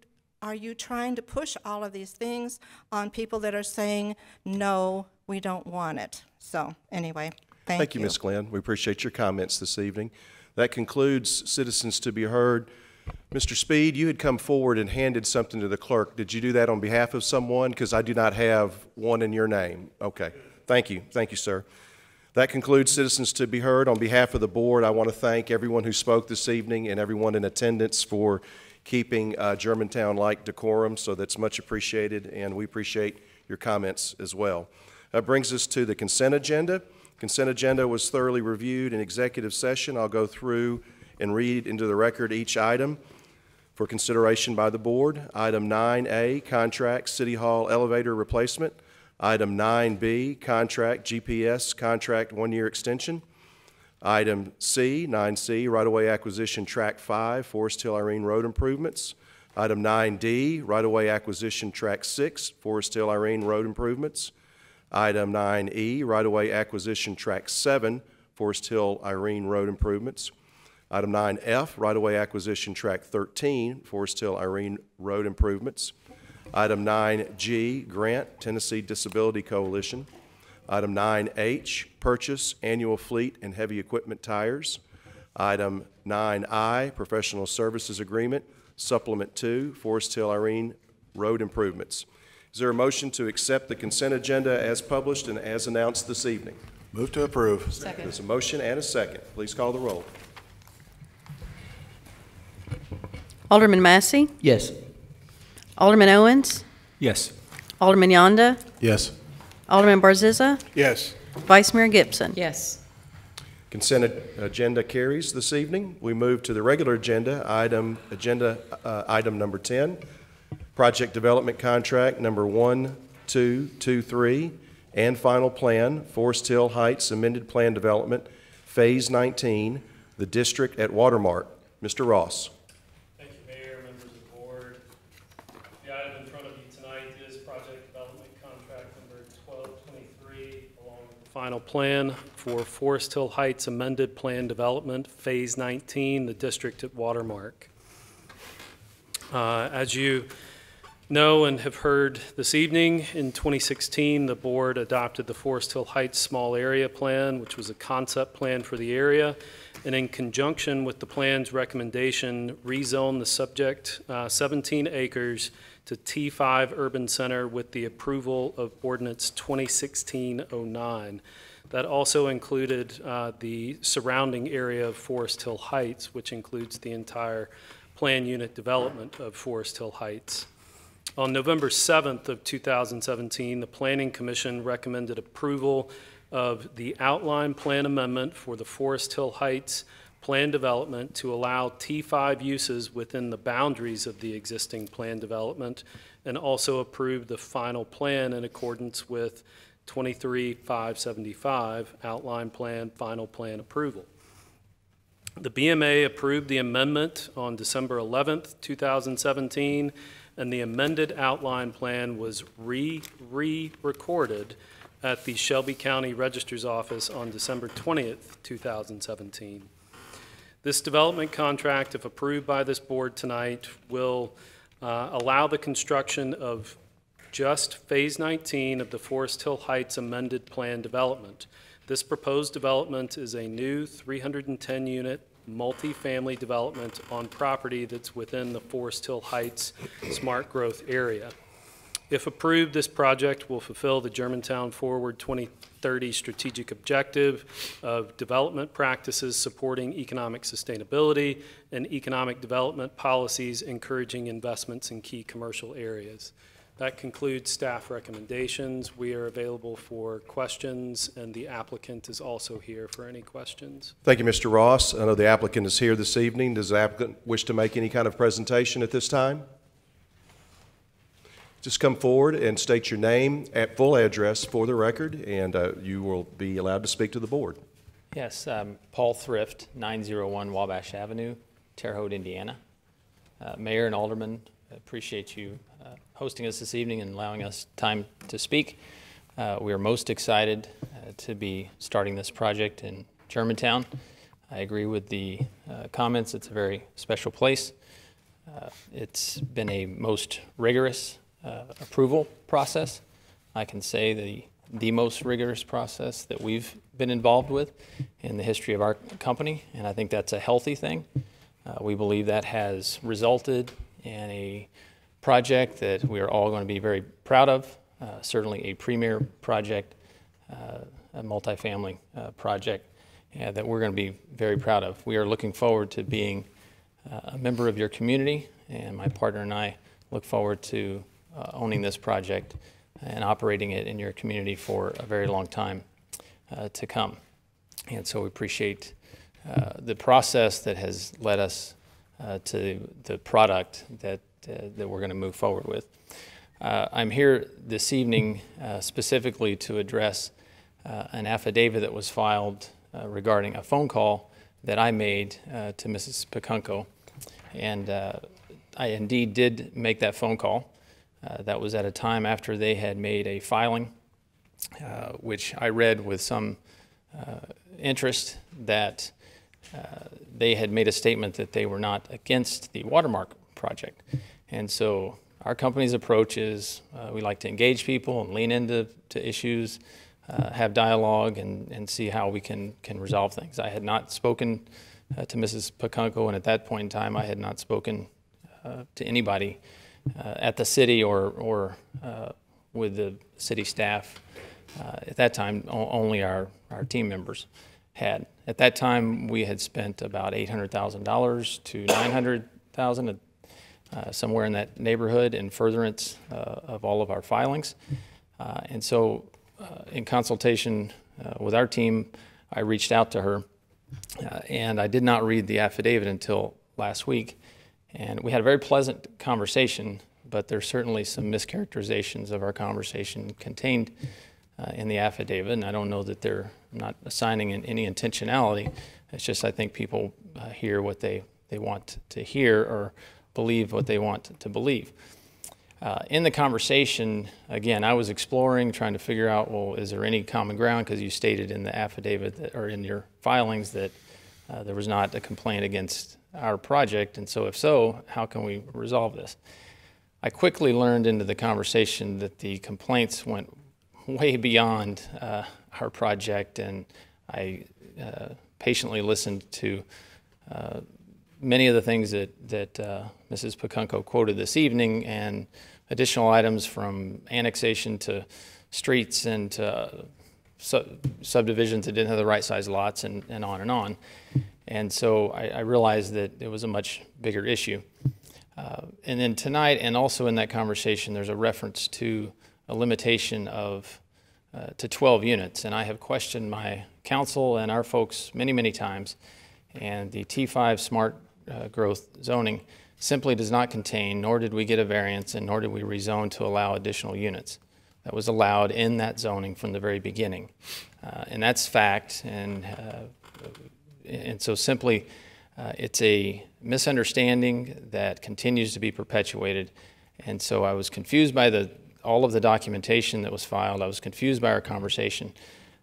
trying to push all of these things on people that are saying, no, we don't want it? So anyway, thank you. Thank you, Ms. Glenn. We appreciate your comments this evening. That concludes citizens to be heard. Mr. Speed, you had come forward and handed something to the clerk. Did you do that on behalf of someone? Because I do not have one in your name. Okay. Thank you. Thank you, sir. That concludes citizens to be heard. On behalf of the board, I want to thank everyone who spoke this evening and everyone in attendance for keeping Germantown-like decorum, so that's much appreciated, and we appreciate your comments as well. That brings us to the consent agenda. Consent agenda was thoroughly reviewed in executive session. I'll go through and read into the record each item for consideration by the board. Item 9A, contract City Hall elevator replacement. Item 9B, contract GPS contract 1-year extension. Item C, 9C, right-of-way acquisition track 5, Forest Hill Irene Road improvements. Item 9D, right-of-way acquisition track 6, Forest Hill Irene Road improvements. Item 9E, right-of-way acquisition track 7, Forest Hill Irene Road improvements. Item 9F, right-of-way acquisition track 13, Forest Hill Irene Road improvements. Item 9G, grant, Tennessee Disability Coalition. Item 9H, purchase annual fleet and heavy equipment tires. Item 9I, professional services agreement, supplement 2, Forest Hill Irene Road improvements. Is there a motion to accept the consent agenda as published and as announced this evening? Move to approve. Second. There's a motion and a second. Please call the roll. Alderman Massey? Yes. Alderman Owens? Yes. Alderman Yonda? Yes. Alderman Barzizza? Yes. Vice Mayor Gibson? Yes. Consent agenda carries this evening. We move to the regular agenda, item number 10, project development contract number 1223 and final plan, Forest Hill Heights amended plan development, phase 19, the district at Watermark. Mr. Ross. Thank you, Mayor, members of the board. The item in front of you tonight is project development contract number 1223, along with the final plan for Forest Hill Heights amended plan development, phase 19, the district at Watermark. As you know and have heard this evening, in 2016, the board adopted the Forest Hill Heights Small Area Plan, which was a concept plan for the area, and in conjunction with the plan's recommendation, rezone the subject 17 acres to T5 Urban Center with the approval of Ordinance 2016-09. That also included the surrounding area of Forest Hill Heights, which includes the entire plan unit development of Forest Hill Heights. On November 7th of 2017, the Planning Commission recommended approval of the outline plan amendment for the Forest Hill Heights plan development to allow T5 uses within the boundaries of the existing plan development, and also approved the final plan in accordance with 23-575 outline plan, final plan approval. The BMA approved the amendment on December 11th, 2017, and the amended outline plan was re-recorded at the Shelby County Registrar's Office on December 20th, 2017. This development contract, if approved by this board tonight, will allow the construction of just phase 19 of the Forest Hill Heights amended plan development. This proposed development is a new 310-unit multifamily development on property that's within the Forest Hill Heights smart growth area. If approved, this project will fulfill the Germantown Forward 2030 strategic objective of development practices supporting economic sustainability and economic development policies encouraging investments in key commercial areas. That concludes staff recommendations. We are available for questions, and the applicant is also here for any questions. Thank you, Mr. Ross. I know the applicant is here this evening. Does the applicant wish to make any kind of presentation at this time? Just come forward and state your name, full address for the record, and you will be allowed to speak to the board. Yes, Paul Thrift, 901 Wabash Avenue, Terre Haute, Indiana. Mayor and Alderman, appreciate you hosting us this evening and allowing us time to speak. We are most excited to be starting this project in Germantown. I agree with the comments. It's a very special place. It's been a most rigorous approval process. I can say the most rigorous process that we've been involved with in the history of our company, and I think that's a healthy thing. We believe that has resulted in a project that we are all going to be very proud of, certainly a premier project, a multifamily project that we're going to be very proud of. We are looking forward to being a member of your community, and my partner and I look forward to owning this project and operating it in your community for a very long time to come. And so we appreciate the process that has led us to the product that we're going to move forward with. I'm here this evening specifically to address an affidavit that was filed regarding a phone call that I made to Mrs. Pacunco. And I indeed did make that phone call. That was at a time after they had made a filing, which I read with some interest, that they had made a statement that they were not against the Watermark project. And so our company's approach is we like to engage people and lean into issues, have dialogue, and see how we can resolve things. I had not spoken to Mrs. Pacunco, and at that point in time I had not spoken to anybody at the city or with the city staff. At that time, only our team members had. At that time, we had spent about $800,000 to $900,000, somewhere in that neighborhood, in furtherance of all of our filings. And so, in consultation with our team, I reached out to her, and I did not read the affidavit until last week. And we had a very pleasant conversation, but there's certainly some mischaracterizations of our conversation contained in the affidavit, and I don't know that I'm not assigning any intentionality. It's just I think people hear what they want to hear or believe what they want to believe. In the conversation, again, I was exploring, trying to figure out, well, is there any common ground? Because you stated in the affidavit or in your filings that there was not a complaint against our project, and so if so, how can we resolve this? I quickly learned into the conversation that the complaints went way beyond our project, and I patiently listened to many of the things that Mrs. Pacunco quoted this evening, and additional items from annexation to streets and to subdivisions that didn't have the right size lots, and on and on. And so I realized that it was a much bigger issue. And then tonight, and also in that conversation, there's a reference to a limitation of to 12 units. And I have questioned my council and our folks many, many times. And the T5 smart growth zoning simply does not contain, nor did we get a variance, and nor did we rezone to allow additional units. That was allowed in that zoning from the very beginning. And that's fact. And so simply, it's a misunderstanding that continues to be perpetuated. And so I was confused by all of the documentation that was filed. I was confused by our conversation.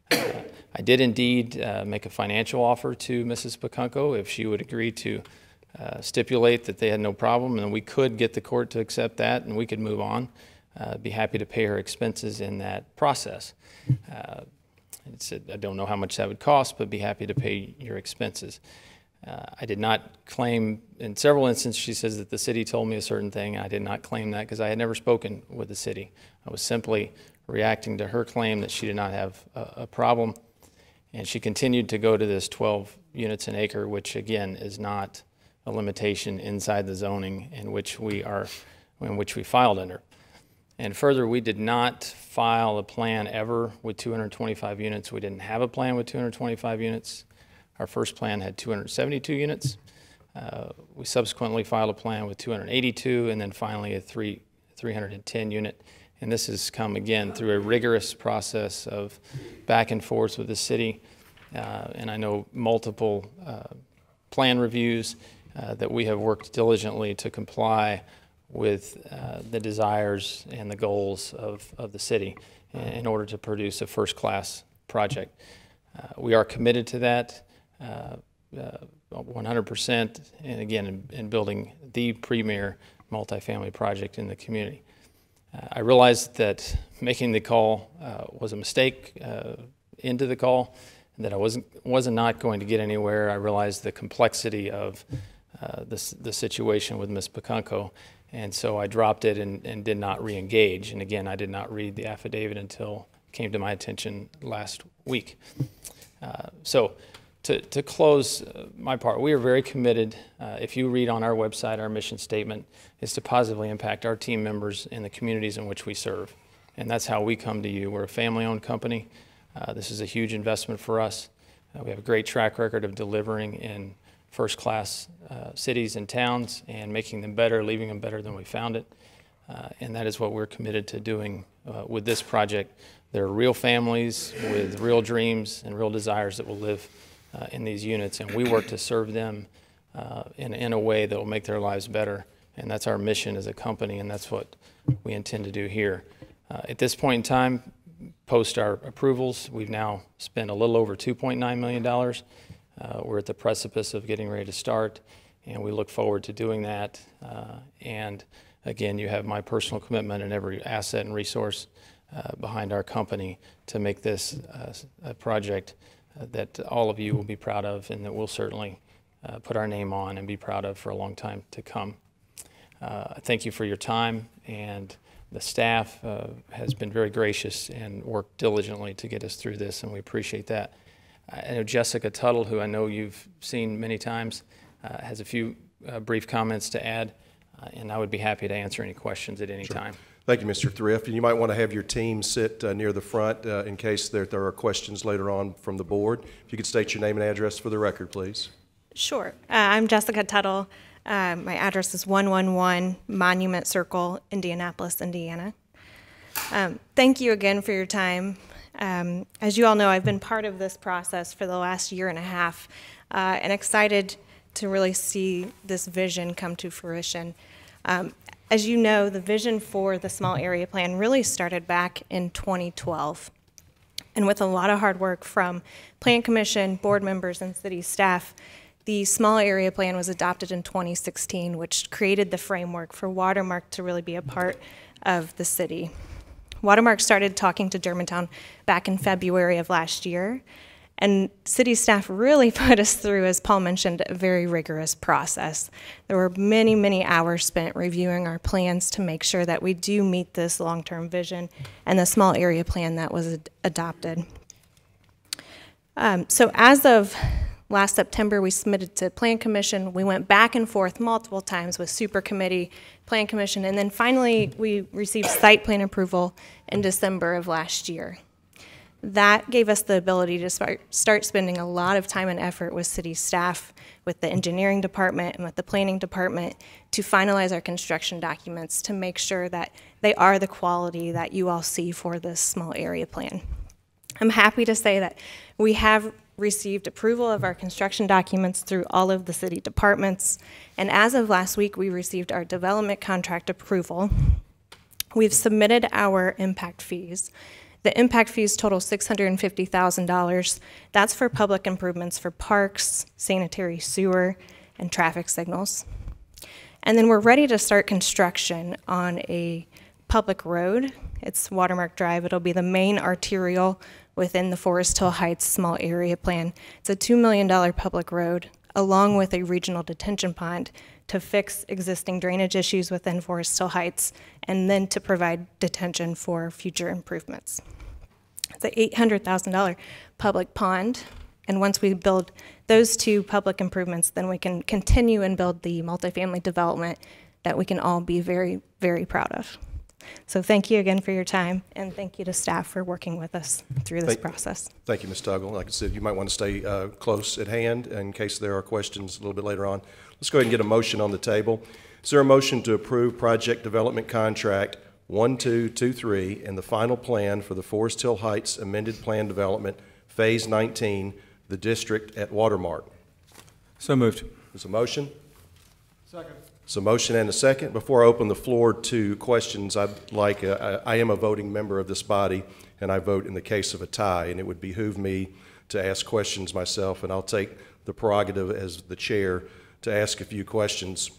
I did indeed make a financial offer to Mrs. Pacunco if she would agree to stipulate that they had no problem, and we could get the court to accept that, and we could move on. Be happy to pay her expenses in that process. I don't know how much that would cost, but be happy to pay your expenses. I did not claim, in several instances, she says that the city told me a certain thing. I did not claim that because I had never spoken with the city. I was simply reacting to her claim that she did not have a problem. And she continued to go to this 12 units an acre, which again is not a limitation inside the zoning in which we filed under. And further, we did not file a plan ever with 225 units. We didn't have a plan with 225 units. Our first plan had 272 units. We subsequently filed a plan with 282 and then finally a 310 unit. And this has come again through a rigorous process of back and forth with the city. And I know multiple plan reviews that we have worked diligently to comply with the desires and the goals of the city in order to produce a first-class project. We are committed to that 100%, and again, in building the premier multifamily project in the community. I realized that making the call was a mistake into the call, and that I was not going to get anywhere. I realized the complexity of the situation with Ms. Pakunko, and so I dropped it and did not re-engage. And again, I did not read the affidavit until it came to my attention last week. So to close my part, we are very committed. If you read on our website, our mission statement is to positively impact our team members in the communities in which we serve. And that's how we come to you. We're a family-owned company. This is a huge investment for us. We have a great track record of delivering in first-class cities and towns and making them better, leaving them better than we found it. And that is what we're committed to doing with this project. There are real families with real dreams and real desires that will live in these units, and we work to serve them in a way that will make their lives better. And that's our mission as a company, and that's what we intend to do here. At this point in time, post our approvals, we've now spent a little over $2.9 million. We're at the precipice of getting ready to start, and we look forward to doing that. And again, you have my personal commitment and every asset and resource behind our company to make this a project that all of you will be proud of and that we'll certainly put our name on and be proud of for a long time to come. Thank you for your time, and the staff has been very gracious and worked diligently to get us through this, and we appreciate that. I know Jessica Tuttle, who I know you've seen many times, has a few brief comments to add, and I would be happy to answer any questions at any time. Thank you, Mr. Thrift. And you might want to have your team sit near the front in case there are questions later on from the board. If you could state your name and address for the record, please. Sure. I'm Jessica Tuttle. My address is 111 Monument Circle, Indianapolis, Indiana. Thank you again for your time. As you all know, I've been part of this process for the last year and a half, and excited to really see this vision come to fruition. As you know, the vision for the small area plan really started back in 2012. And with a lot of hard work from Plan Commission, board members, and city staff, the small area plan was adopted in 2016, which created the framework for Watermark to really be a part of the city. Watermark started talking to Germantown back in February of last year, and city staff really put us through, as Paul mentioned, a very rigorous process. There were many, many hours spent reviewing our plans to make sure that we do meet this long-term vision and the small area plan that was adopted. So as of last September, we submitted to Plan Commission. We went back and forth multiple times with Super Committee, Plan Commission, and then finally we received site plan approval in December of last year. That gave us the ability to start spending a lot of time and effort with city staff, with the engineering department, and with the planning department to finalize our construction documents to make sure that they are the quality that you all see for this small area plan. I'm happy to say that we have received approval of our construction documents through all of the city departments, and as of last week, we received our development contract approval. We've submitted our impact fees. The impact fees total $650,000. That's for public improvements for parks, sanitary sewer, and traffic signals. And then we're ready to start construction on a public road. It's Watermark Drive. It'll be the main arterial within the Forest Hill Heights small area plan. It's a $2 million public road along with a regional detention pond to fix existing drainage issues within Forest Hill Heights, and then to provide detention for future improvements. It's an $800,000 public pond, and once we build those two public improvements, then we can continue and build the multifamily development that we can all be very, very proud of. So thank you again for your time, and thank you to staff for working with us through this process. Thank you, Ms. Tuggle. Like I said, you might want to stay close at hand in case there are questions a little bit later on. Let's go ahead and get a motion on the table. Is there a motion to approve project development contract 1223 and the final plan for the Forest Hill Heights amended plan development, Phase 19, the district at Watermark? So moved. There's a motion. Second. So motion and a second. Before I open the floor to questions, I am a voting member of this body, and I vote in the case of a tie, and it would behoove me to ask questions myself, and I'll take the prerogative as the chair to ask a few questions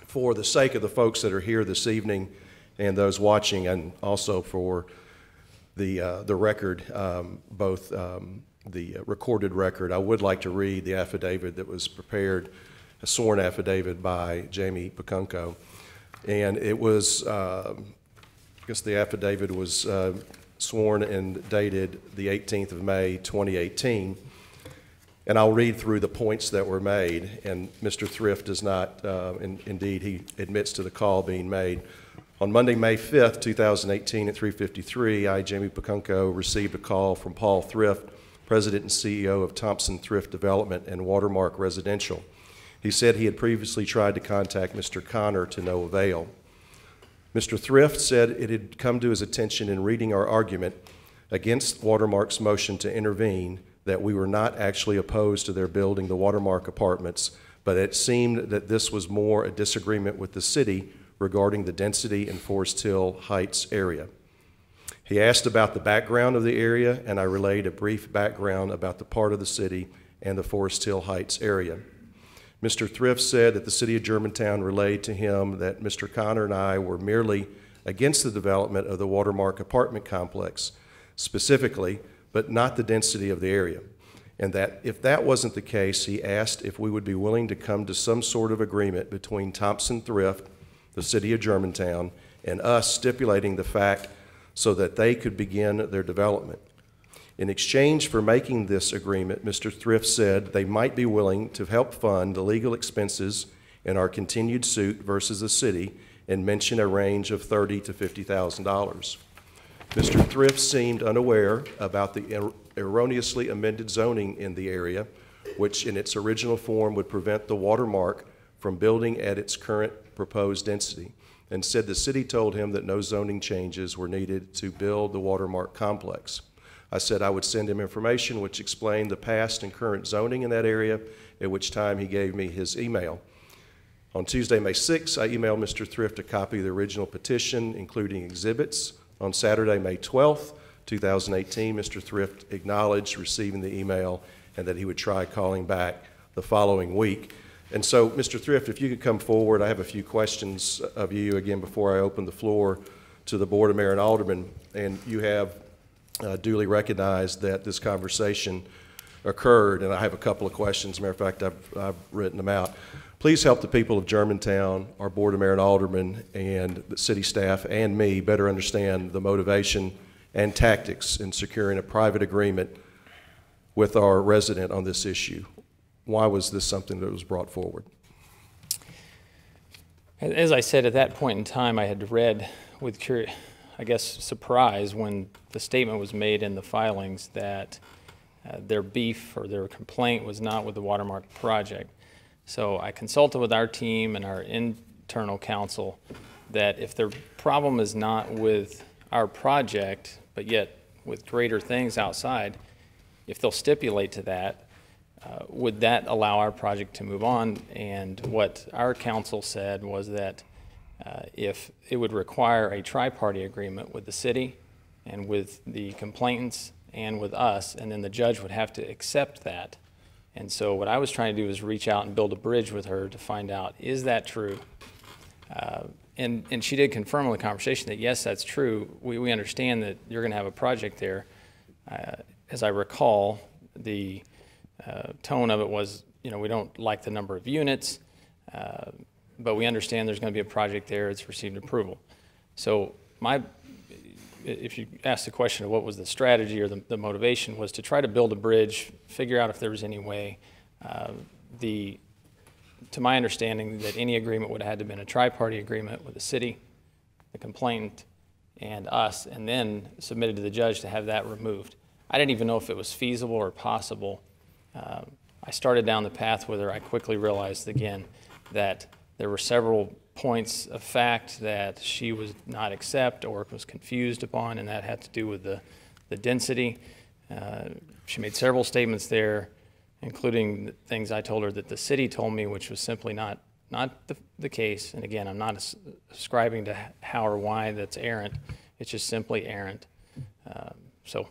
for the sake of the folks that are here this evening and those watching, and also for the record, both the recorded record. I would like to read the affidavit that was prepared, a sworn affidavit by Jamie Pacunco. And it was, I guess the affidavit was sworn and dated the 18th of May, 2018. And I'll read through the points that were made. And Mr. Thrift does not, indeed, he admits to the call being made. On Monday, May 5th, 2018 at 3:53, I, Jamie Pacunco, received a call from Paul Thrift, President and CEO of Thompson Thrift Development and Watermark Residential. He said he had previously tried to contact Mr. Connor to no avail. Mr. Thrift said it had come to his attention in reading our argument against Watermark's motion to intervene that we were not actually opposed to their building the Watermark apartments, but it seemed that this was more a disagreement with the city regarding the density in Forest Hill Heights area. He asked about the background of the area, and I relayed a brief background about the part of the city and the Forest Hill Heights area. Mr. Thrift said that the city of Germantown relayed to him that Mr. Connor and I were merely against the development of the Watermark apartment complex specifically, but not the density of the area. And that if that wasn't the case, he asked if we would be willing to come to some sort of agreement between Thompson Thrift, the city of Germantown, and us stipulating the fact so that they could begin their development. In exchange for making this agreement, Mr. Thrift said they might be willing to help fund the legal expenses in our continued suit versus the city and mentioned a range of $30,000 to $50,000. Mr. Thrift seemed unaware about the erroneously amended zoning in the area, which in its original form would prevent the Watermark from building at its current proposed density, and said the city told him that no zoning changes were needed to build the Watermark complex. I said I would send him information which explained the past and current zoning in that area, at which time he gave me his email. On Tuesday, May 6th, I emailed Mr. Thrift a copy of the original petition, including exhibits. On Saturday, May 12th, 2018, Mr. Thrift acknowledged receiving the email and that he would try calling back the following week. And so, Mr. Thrift, if you could come forward, I have a few questions of you, again, before I open the floor to the Board of Mayor and Aldermen. And you have duly recognized that this conversation occurred, and I have a couple of questions. As a matter of fact, I've written them out. Please help the people of Germantown, our Board of Mayor and Aldermen, and the city staff and me better understand the motivation and tactics in securing a private agreement with our resident on this issue. Why was this something that was brought forward? As I said, at that point in time, I had read with, I guess, surprise when the statement was made in the filings that their beef or their complaint was not with the Watermark project. So I consulted with our team and our internal counsel that if their problem is not with our project, but yet with greater things outside, if they'll stipulate to that, would that allow our project to move on? And what our counsel said was that if it would require a tri-party agreement with the city and with the complainants and with us, and then the judge would have to accept that. And so what I was trying to do is reach out and build a bridge with her to find out, is that true? And she did confirm on the conversation that yes, that's true. We understand that you're going to have a project there. As I recall, the tone of it was we don't like the number of units, but we understand there's going to be a project there. It's received approval. So if you ask the question of what was the strategy or the motivation, was to try to build a bridge, figure out if there was any way. To my understanding, that any agreement would have had to have been a tri-party agreement with the city, the complainant, and us, and then submitted to the judge to have that removed. I didn't even know if it was feasible or possible. I started down the path with her. I quickly realized again that there were several points of fact that she was not accept or was confused upon, and that had to do with the density. She made several statements there, including things I told her that the city told me, which was simply not the case. And again, I'm not ascribing to how or why that's errant. It's just simply errant. So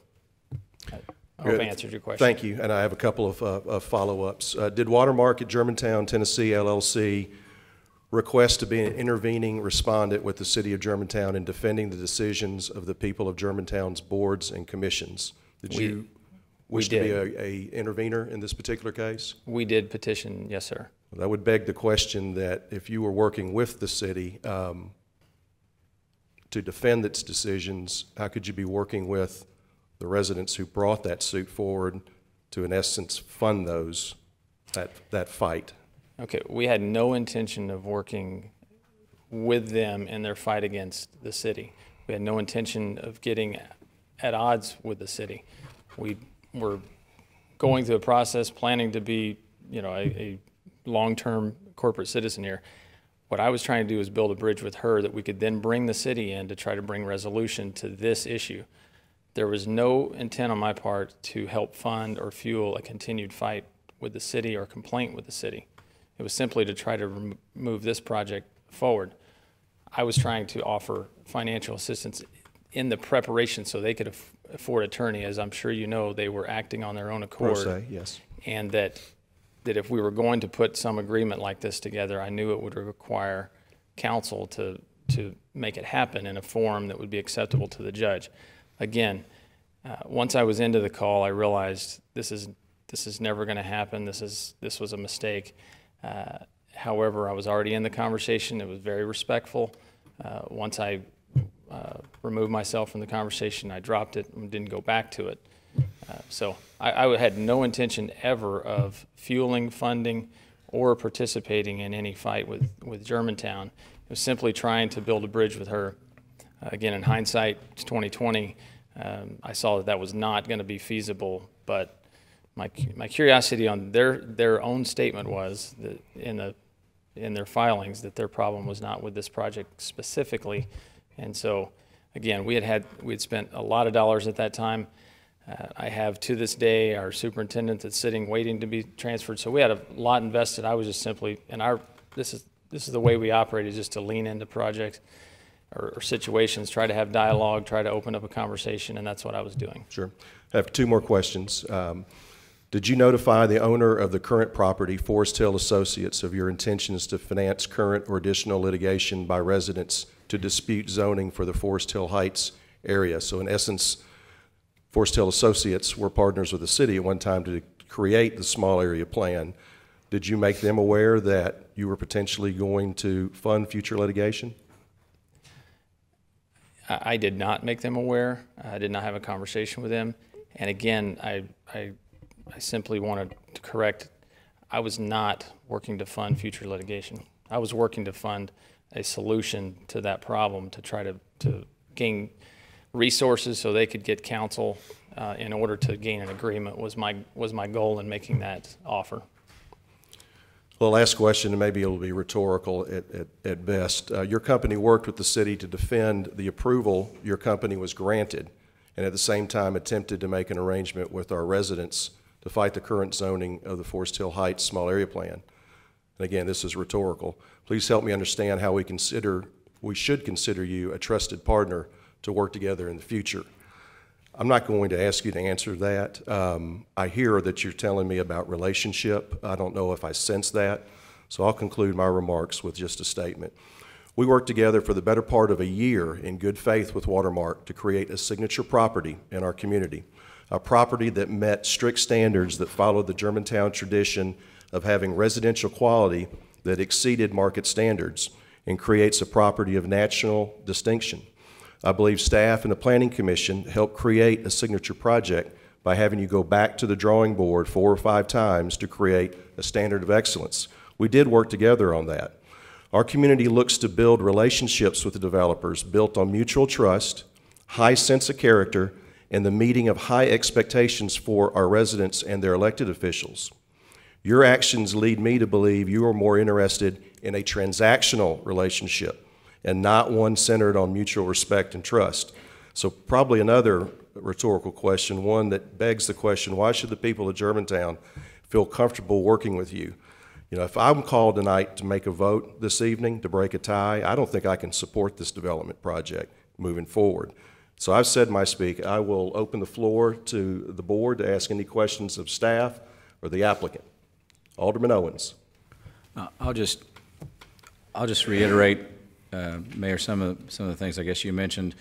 I hope I answered your question. Thank you. And I have a couple of follow-ups. Did Watermark at Germantown, Tennessee, LLC, request to be an intervening respondent with the City of Germantown in defending the decisions of the people of Germantown's boards and commissions? Did you wish to be a intervener in this particular case? We did petition, yes, sir. Well, that would beg the question that if you were working with the city to defend its decisions, how could you be working with the residents who brought that suit forward to, in essence, fund that fight? Okay, we had no intention of working with them in their fight against the city. We had no intention of getting at odds with the city. We were going through a process, planning to be, a long-term corporate citizen here. What I was trying to do is build a bridge with her that we could then bring the city in to try to bring resolution to this issue. There was no intent on my part to help fund or fuel a continued fight with the city or complaint with the city. It was simply to try to move this project forward. I was trying to offer financial assistance in the preparation so they could afford attorney. As I'm sure you know, they were acting on their own accord. Pro se, yes. And that if we were going to put some agreement like this together, I knew it would require counsel to make it happen in a form that would be acceptable to the judge. Again, once I was into the call, I realized this is never going to happen. This was a mistake. However, I was already in the conversation. It was very respectful. Once I removed myself from the conversation, I dropped it and didn't go back to it. So I had no intention ever of fueling, funding, or participating in any fight with Germantown. It was simply trying to build a bridge with her. Again, in hindsight, it's 2020. I saw that was not going to be feasible, but my curiosity on their own statement was that in their filings that their problem was not with this project specifically. And so, again, we had spent a lot of dollars at that time. I have, to this day, our superintendent that's sitting waiting to be transferred. So we had a lot invested. I was just simply, and this is the way we operate, is just to lean into projects or situations, try to have dialogue, try to open up a conversation, and that's what I was doing. Sure. I have two more questions. Did you notify the owner of the current property, Forest Hill Associates, of your intentions to finance current or additional litigation by residents to dispute zoning for the Forest Hill Heights area? So in essence, Forest Hill Associates were partners with the city at one time to create the small area plan. Did you make them aware that you were potentially going to fund future litigation? I did not make them aware. I did not have a conversation with them. And again, I simply wanted to correct, I was not working to fund future litigation. I was working to fund a solution to that problem, to try to gain resources so they could get counsel in order to gain an agreement was my goal in making that offer. Well, last question, and maybe it'll be rhetorical at best. Your company worked with the city to defend the approval your company was granted, and at the same time attempted to make an arrangement with our residents to fight the current zoning of the Forest Hill Heights small area plan. And again, this is rhetorical. Please help me understand how we should consider you a trusted partner to work together in the future. I'm not going to ask you to answer that. I hear that you're telling me about relationship. I don't know if I sense that, so I'll conclude my remarks with just a statement. We worked together for the better part of a year in good faith with Watermark to create a signature property in our community, a property that met strict standards that followed the Germantown tradition of having residential quality that exceeded market standards and creates a property of national distinction. I believe staff and the Planning Commission helped create a signature project by having you go back to the drawing board 4 or 5 times to create a standard of excellence. We did work together on that. Our community looks to build relationships with the developers built on mutual trust, high sense of character, and the meeting of high expectations for our residents and their elected officials. Your actions lead me to believe you are more interested in a transactional relationship and not one centered on mutual respect and trust. So probably another rhetorical question, one that begs the question, why should the people of Germantown feel comfortable working with you? You know, if I'm called tonight to make a vote this evening to break a tie, I don't think I can support this development project moving forward. So I've said my speak. I will open the floor to the board to ask any questions of staff or the applicant. Alderman Owens. I'll just reiterate, Mayor, some of the things I guess you mentioned.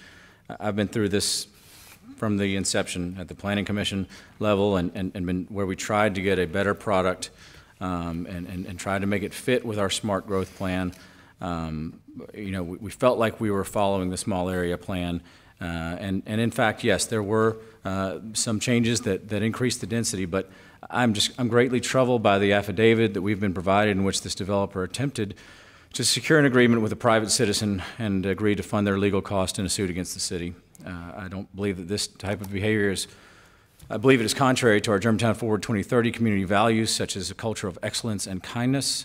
I've been through this from the inception at the Planning Commission level and been where we tried to get a better product and tried to make it fit with our smart growth plan. You know, we felt like we were following the small area plan. And in fact, yes, there were some changes that increased the density, but I'm greatly troubled by the affidavit that we've been provided in which this developer attempted to secure an agreement with a private citizen and agree to fund their legal cost in a suit against the city. I don't believe that this type of behavior is, I believe it is contrary to our Germantown Forward 2030 community values, such as a culture of excellence and kindness.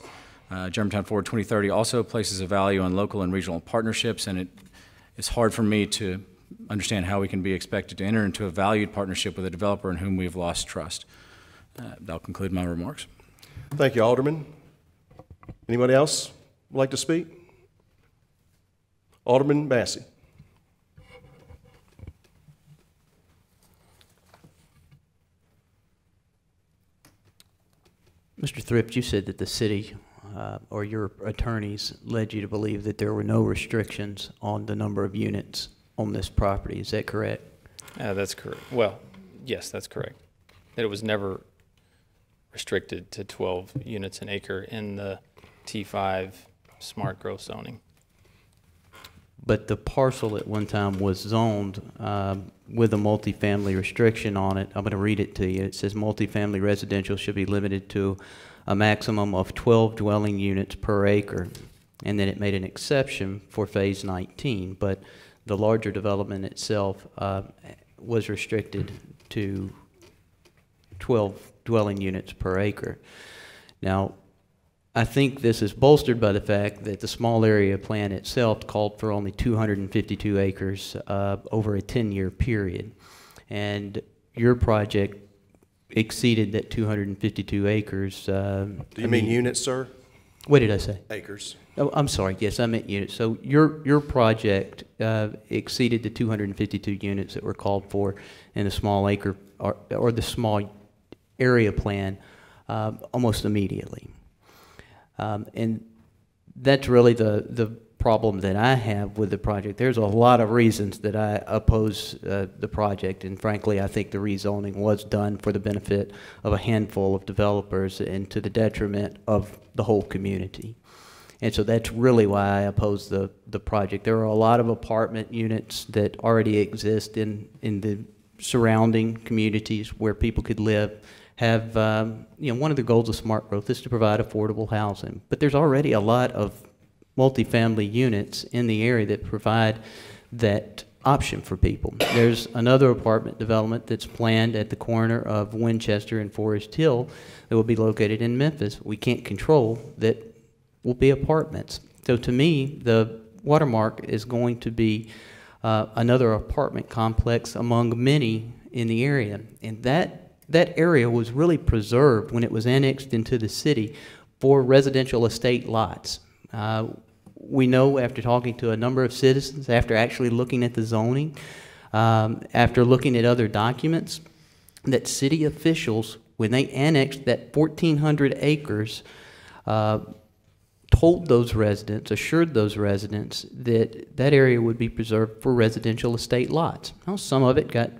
Germantown Forward 2030 also places a value on local and regional partnerships, and it's hard for me to understand how we can be expected to enter into a valued partnership with a developer in whom we have lost trust. That'll conclude my remarks. Thank you, Alderman. Anybody else would like to speak? Alderman Massey. Mr. Thrift, you said that the city or your attorneys led you to believe that there were no restrictions on the number of units on this property. Is that correct? That's correct. Well, yes, that's correct. That it was never restricted to 12 units an acre in the T5 smart growth zoning. But the parcel at one time was zoned with a multifamily restriction on it. I'm going to read it to you. It says multifamily residential should be limited to a maximum of 12 dwelling units per acre. And then it made an exception for phase 19. But the larger development itself was restricted to 12 dwelling units per acre. Now, I think this is bolstered by the fact that the small area plan itself called for only 252 acres over a 10-year period. And your project exceeded that 252 acres. Do you mean units, sir? What did I say? Acres. Oh, I'm sorry. Yes, I meant units. So your project exceeded the 252 units that were called for in the small acre or the small area plan almost immediately. And that's really the problem that I have with the project. There's a lot of reasons that I oppose the project, and frankly, I think the rezoning was done for the benefit of a handful of developers and to the detriment of the whole community. And so that's really why I oppose the project. There are a lot of apartment units that already exist in the surrounding communities where people could live. Have, one of the goals of smart growth is to provide affordable housing. But there's already a lot of multifamily units in the area that provide that option for people. There's another apartment development that's planned at the corner of Winchester and Forest Hill that will be located in Memphis. We can't control that will be apartments. So to me, the Watermark is going to be another apartment complex among many in the area. And that area was really preserved when it was annexed into the city for residential estate lots. We know after talking to a number of citizens, after actually looking at the zoning, after looking at other documents, that city officials, when they annexed that 1,400 acres, told those residents, assured those residents that that area would be preserved for residential estate lots. Now, some of it got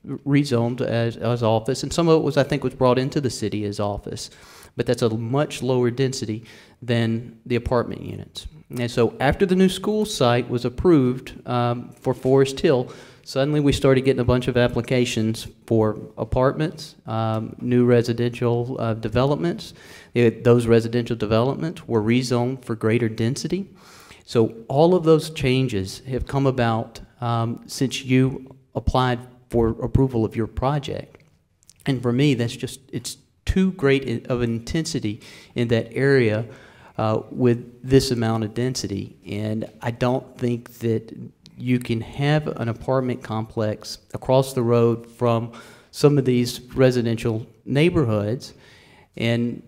rezoned as office, and some of it was, I think, was brought into the city as office. But that's a much lower density than the apartment units. And so after the new school site was approved for Forest Hill, suddenly we started getting a bunch of applications for apartments, new residential developments. Those residential developments were rezoned for greater density. So all of those changes have come about since you applied for approval of your project. And for me, that's just, it's too great of an intensity in that area with this amount of density. And I don't think that you can have an apartment complex across the road from some of these residential neighborhoods and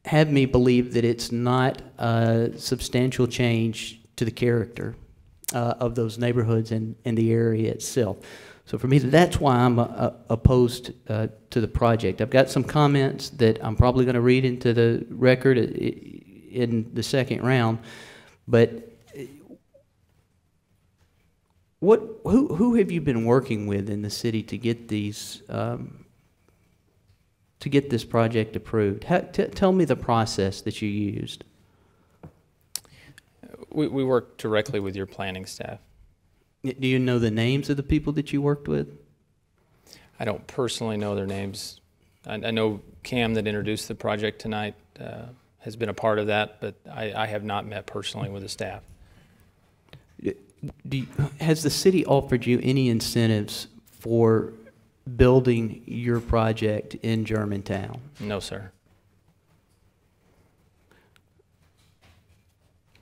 have me believe that it's not a substantial change to the character of those neighborhoods and the area itself. So for me, that's why I'm opposed to the project. I've got some comments that I'm probably going to read into the record in the second round, but who have you been working with in the city to get these to get this project approved? Tell me the process that you used. We work directly with your planning staff. Do you know the names of the people that you worked with? I don't personally know their names. I know Cam that introduced the project tonight has been a part of that, but I have not met personally with the staff. Has the city offered you any incentives for building your project in Germantown? No, sir.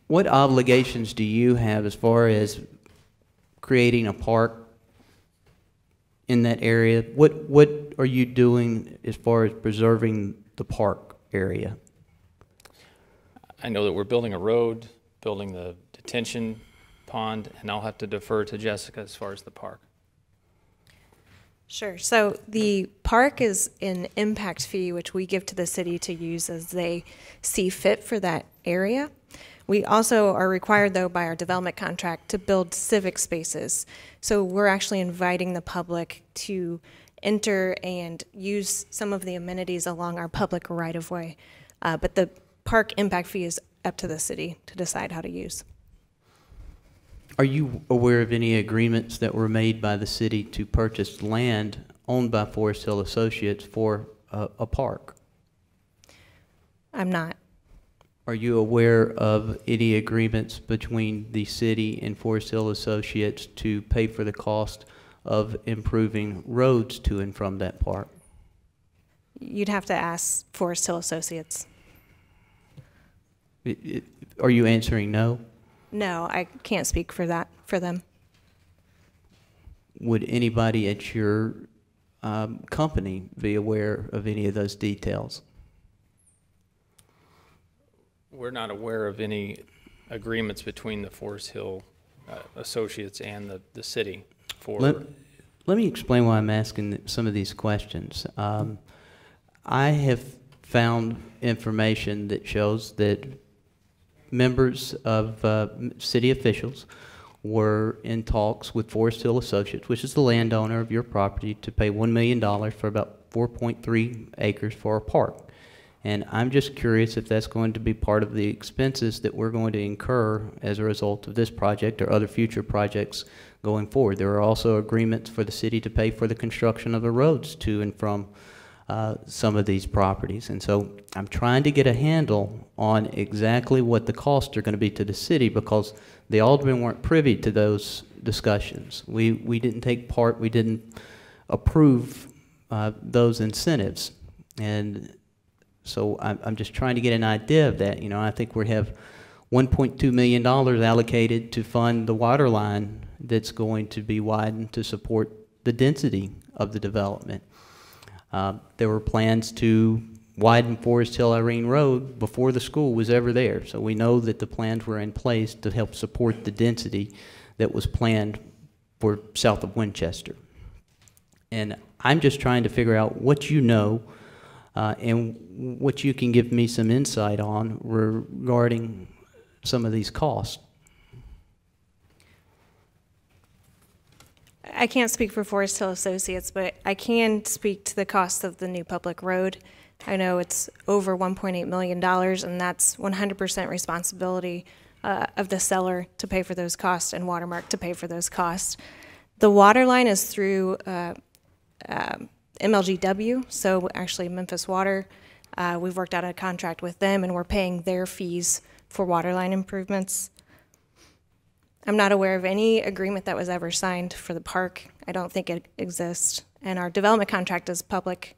What obligations do you have as far as creating a park in that area? What are you doing as far as preserving the park area? I know that we're building a road, building the detention pond, and I'll have to defer to Jessica as far as the park. Sure. So the park is an impact fee which we give to the city to use as they see fit for that area. We also are required, though, by our development contract to build civic spaces. So we're actually inviting the public to enter and use some of the amenities along our public right-of-way. But the park impact fee is up to the city to decide how to use. Are you aware of any agreements that were made by the city to purchase land owned by Forest Hill Associates for a park? I'm not. Are you aware of any agreements between the city and Forest Hill Associates to pay for the cost of improving roads to and from that park? You'd have to ask Forest Hill Associates. Are you answering no? No, I can't speak for that, for them. Would anybody at your company be aware of any of those details? We're not aware of any agreements between the Forest Hill Associates and the city for... Let me explain why I'm asking some of these questions. I have found information that shows that members of city officials were in talks with Forest Hill Associates, which is the landowner of your property, to pay $1 million for about 4.3 acres for a park. And I'm just curious if that's going to be part of the expenses that we're going to incur as a result of this project or other future projects going forward. There are also agreements for the city to pay for the construction of the roads to and from some of these properties. And so I'm trying to get a handle on exactly what the costs are going to be to the city, because the aldermen weren't privy to those discussions. We didn't take part, we didn't approve those incentives. And so I'm just trying to get an idea of that. You know, I think we have $1.2 million allocated to fund the water line that's going to be widened to support the density of the development. There were plans to widen Forest Hill Irene Road before the school was ever there. So we know that the plans were in place to help support the density that was planned for south of Winchester. And I'm just trying to figure out what you know and what you can give me some insight on regarding some of these costs. I can't speak for Forest Hill Associates, but I can speak to the cost of the new public road. I know it's over $1.8 million, and that's 100% responsibility of the seller to pay for those costs and Watermark to pay for those costs. The water line is through MLGW, so actually Memphis Water. We've worked out a contract with them, and we're paying their fees for water line improvements. I'm not aware of any agreement that was ever signed for the park. I don't think it exists. And our development contract is public,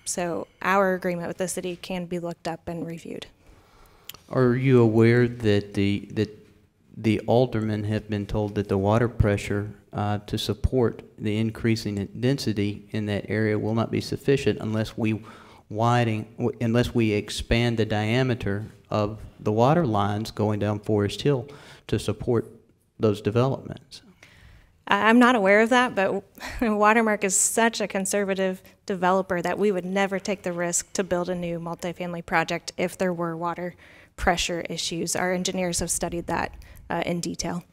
so our agreement with the city can be looked up and reviewed. Are you aware that the aldermen have been told that the water pressure to support the increasing density in that area will not be sufficient unless we expand the diameter of the water lines going down Forest Hill to support those developments? I'm not aware of that, but Watermark is such a conservative developer that we would never take the risk to build a new multifamily project if there were water pressure issues. Our engineers have studied that in detail.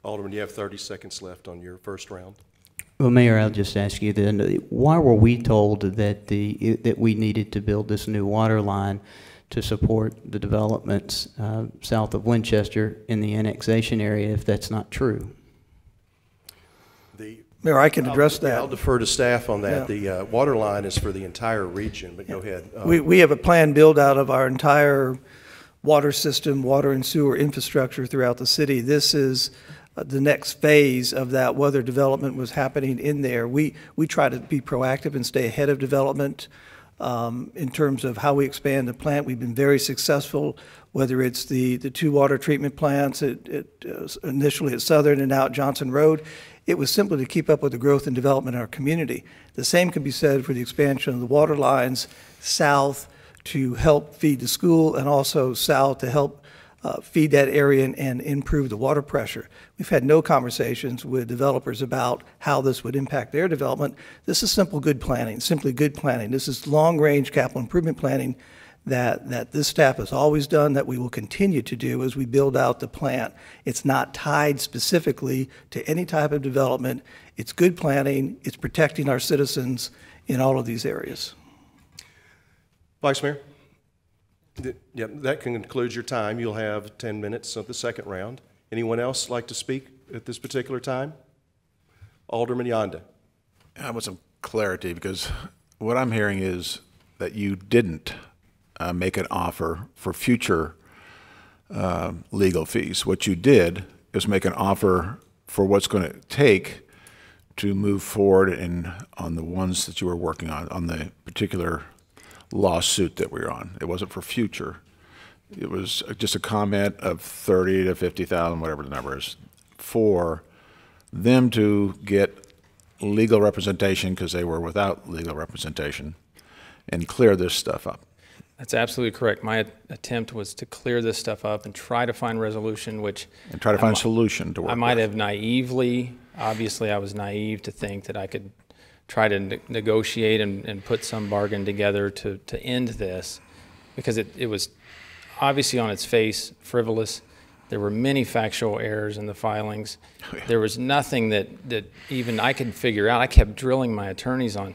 Alderman, you have 30 seconds left on your first round. Well, Mayor, I'll just ask you then, why were we told that that we needed to build this new water line to support the developments south of Winchester in the annexation area if that's not true? Mayor, I can address that. I'll defer to staff on that. Yeah. The water line is for the entire region, but go ahead. We have a planned build out of our entire water system, water and sewer infrastructure throughout the city. This is the next phase of that, whether development was happening in there. We try to be proactive and stay ahead of development in terms of how we expand the plant. We've been very successful, whether it's the two water treatment plants initially at Southern and now at Johnson Road. It was simply to keep up with the growth and development in our community. The same can be said for the expansion of the water lines south to help feed the school and also south to help feed that area and improve the water pressure. We've had no conversations with developers about how this would impact their development. This is simple good planning, simply good planning. This is long-range capital improvement planning that this staff has always done, that we will continue to do as we build out the plant. It's not tied specifically to any type of development. It's good planning. It's protecting our citizens in all of these areas. Vice Mayor? Yep, that concludes your time. You'll have 10 minutes of the second round. Anyone else like to speak at this particular time? Alderman Yonda. I want some clarity, because what I'm hearing is that you didn't make an offer for future legal fees. What you did is make an offer for what's going to take to move forward on the ones that you were working on the particular lawsuit that we were on. It wasn't for future. It was just a comment of 30 to 50,000, whatever the number is, for them to get legal representation, because they were without legal representation, and clear this stuff up. That's absolutely correct. My attempt was to clear this stuff up and try to find resolution, which... And try to find a solution to work I might with. have naively, obviously I was naive to think that I could try to negotiate and put some bargain together to end this, because it was obviously on its face frivolous. There were many factual errors in the filings. There was nothing that even I could figure out. I kept drilling my attorneys on,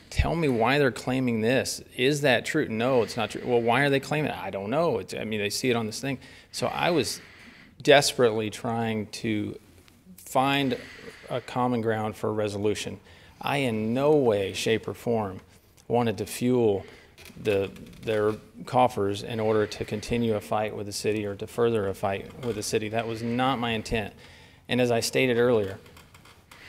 tell me why they're claiming this. Is that true? No, it's not true. Well, why are they claiming it? I don't know. I mean, they see it on this thing. So I was desperately trying to find a common ground for a resolution. I in no way, shape, or form wanted to fuel their coffers in order to continue a fight with the city or to further a fight with the city. That was not my intent. And as I stated earlier,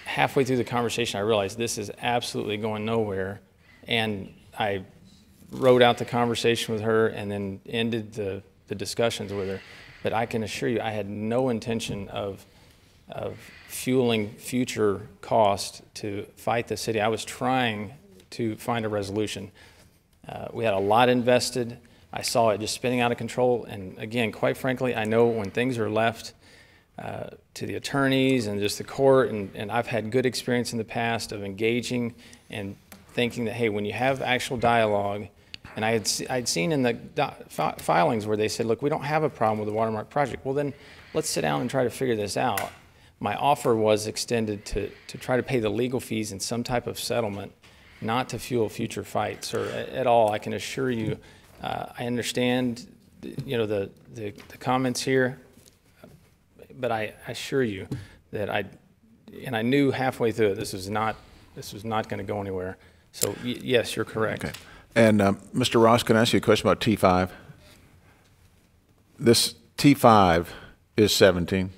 halfway through the conversation, I realized this is absolutely going nowhere. And I wrote out the conversation with her and then ended the discussions with her. But I can assure you, I had no intention of fueling future cost to fight the city. I was trying to find a resolution. We had a lot invested. I saw it just spinning out of control. And again, quite frankly, I know when things are left to the attorneys and just the court, and I've had good experience in the past of engaging and thinking that, hey, when you have actual dialogue, and I'd seen in the filings where they said, look, we don't have a problem with the Watermark project. Well, then let's sit down and try to figure this out. My offer was extended to try to pay the legal fees in some type of settlement, not to fuel future fights or at all. I can assure you, I understand, the comments here, but I assure you that I knew halfway through it this was not going to go anywhere. So yes, you're correct. Okay. And Mr. Ross, can I ask you a question about T5? This T5 is 17.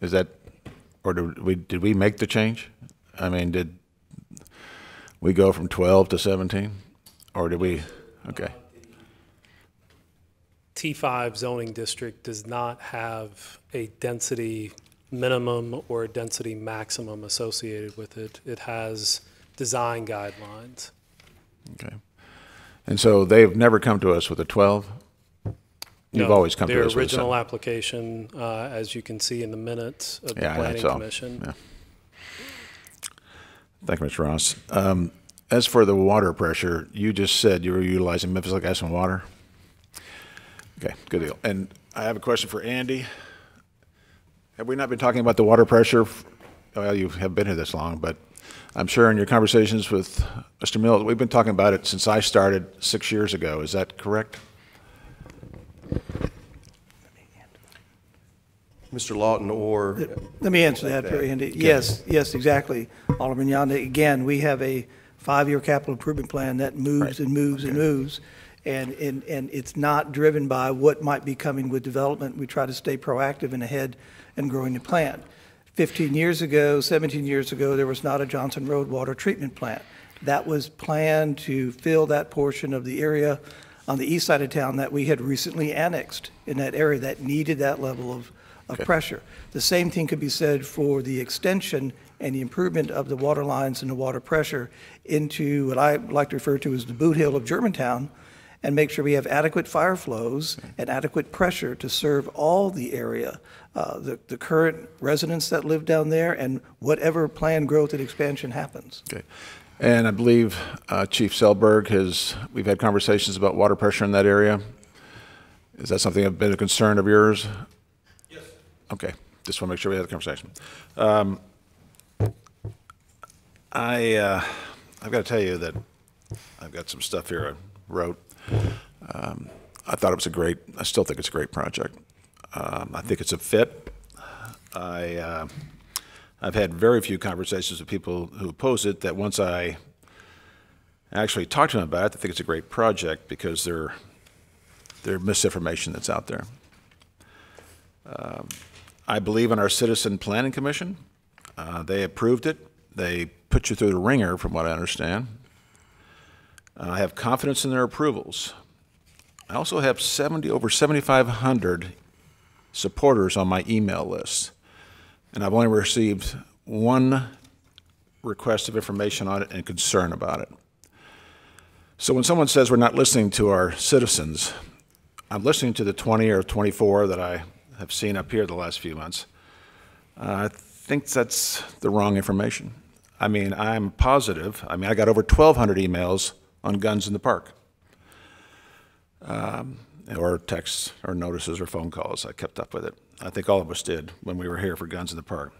Is that, or did we make the change? I mean, did we go from 12 to 17, or did we? Okay. T5 zoning district does not have a density minimum or a density maximum associated with it. It has design guidelines. Okay. And so they've never come to us with a 12? You've always come to us with a 7? Their original application, as you can see in the minutes of the Planning Commission. Yeah. Thank you, Mr. Ross. As for the water pressure, you just said you were utilizing Memphis Gas and Water? Okay, good deal. And I have a question for Andy. Have we not been talking about the water pressure? Well, you have been here this long, but I'm sure in your conversations with Mr. Mills, we've been talking about it since I started 6 years ago. Is that correct? Mr. Lawton or... Let me answer that for Andy. Yes, exactly. Alderman Yonda, again, we have a 5-year capital improvement plan that moves and moves and moves. And it's not driven by what might be coming with development. We try to stay proactive and ahead and growing the plant. 15 years ago, 17 years ago, there was not a Johnson Road water treatment plant. That was planned to fill that portion of the area on the east side of town that we had recently annexed in that area that needed that level of pressure. The same thing could be said for the extension and the improvement of the water lines and the water pressure into what I like to refer to as the boot hill of Germantown, and make sure we have adequate fire flows and adequate pressure to serve all the area, the current residents that live down there, and whatever planned growth and expansion happens. Okay. And I believe Chief Selberg we've had conversations about water pressure in that area. Is that something that's been a concern of yours? Yes. Okay. Just want to make sure we had the conversation. I've got to tell you that I've got some stuff here I wrote. I thought it was I still think it's a great project. I think it's a fit. I've had very few conversations with people who oppose it that once I actually talk to them about it, they think it's a great project because there's misinformation that's out there. I believe in our Citizen Planning Commission. They approved it. They put you through the ringer, from what I understand. I have confidence in their approvals. I also have over 7,500 supporters on my email list, and I've only received one request of information on it and concern about it. So when someone says we're not listening to our citizens, I'm listening to the 20 or 24 that I have seen up here the last few months. I think that's the wrong information. I mean, I'm positive. I mean, I got over 1,200 emails on guns in the park, or texts or notices or phone calls. I kept up with it. I think all of us did when we were here for Guns in the Park.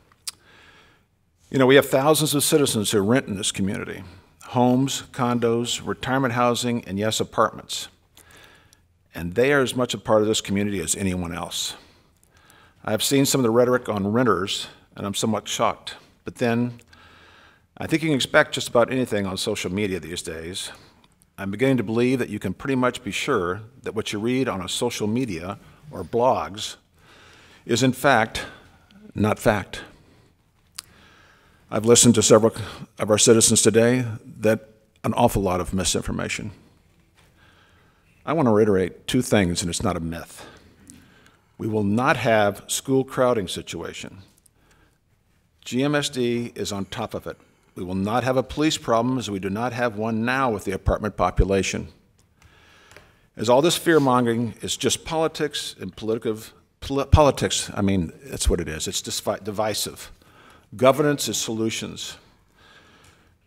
You know, we have thousands of citizens who rent in this community: homes, condos, retirement housing, and yes, apartments. And they are as much a part of this community as anyone else. I have seen some of the rhetoric on renters, and I'm somewhat shocked. But then, I think you can expect just about anything on social media these days. I'm beginning to believe that you can pretty much be sure that what you read on a social media or blogs is in fact not fact. I've listened to several of our citizens today that an awful lot of misinformation. I want to reiterate two things, and it's not a myth. We will not have school crowding situation. GMSD is on top of it. We will not have a police problem, as we do not have one now with the apartment population. As all this fear-mongering is just politics and politics, I mean, that's what it is. It's divisive. Governance is solutions.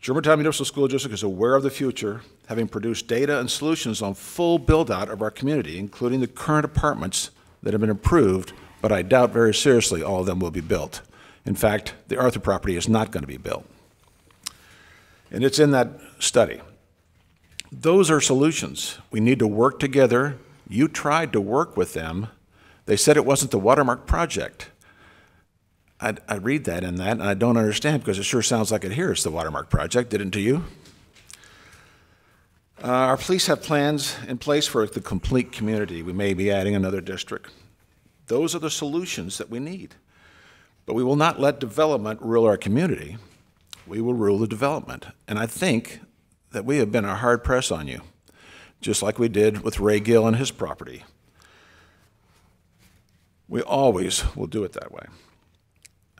Germantown Municipal School District is aware of the future, having produced data and solutions on full build-out of our community, including the current apartments that have been approved, but I doubt very seriously all of them will be built. In fact, the Arthur property is not going to be built. And it's in that study. Those are solutions. We need to work together. You tried to work with them. They said it wasn't the Watermark project. I read that in that, and I don't understand because it sure sounds like it here is the Watermark project, didn't to you? Our police have plans in place for the complete community. We may be adding another district. Those are the solutions that we need. But we will not let development rule our community. We will rule the development. And I think that we have been a hard press on you, just like we did with Ray Gill and his property. We always will do it that way.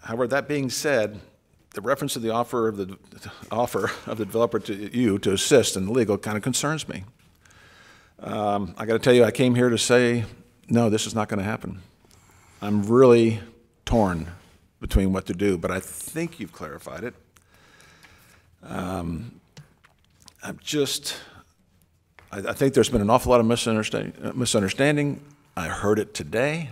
However, that being said, the reference to the offer of the developer to you to assist in the legal kind of concerns me. I got to tell you, I came here to say, no, this is not going to happen. I'm really torn between what to do, but I think you've clarified it. I think there's been an awful lot of misunderstanding. I heard it today.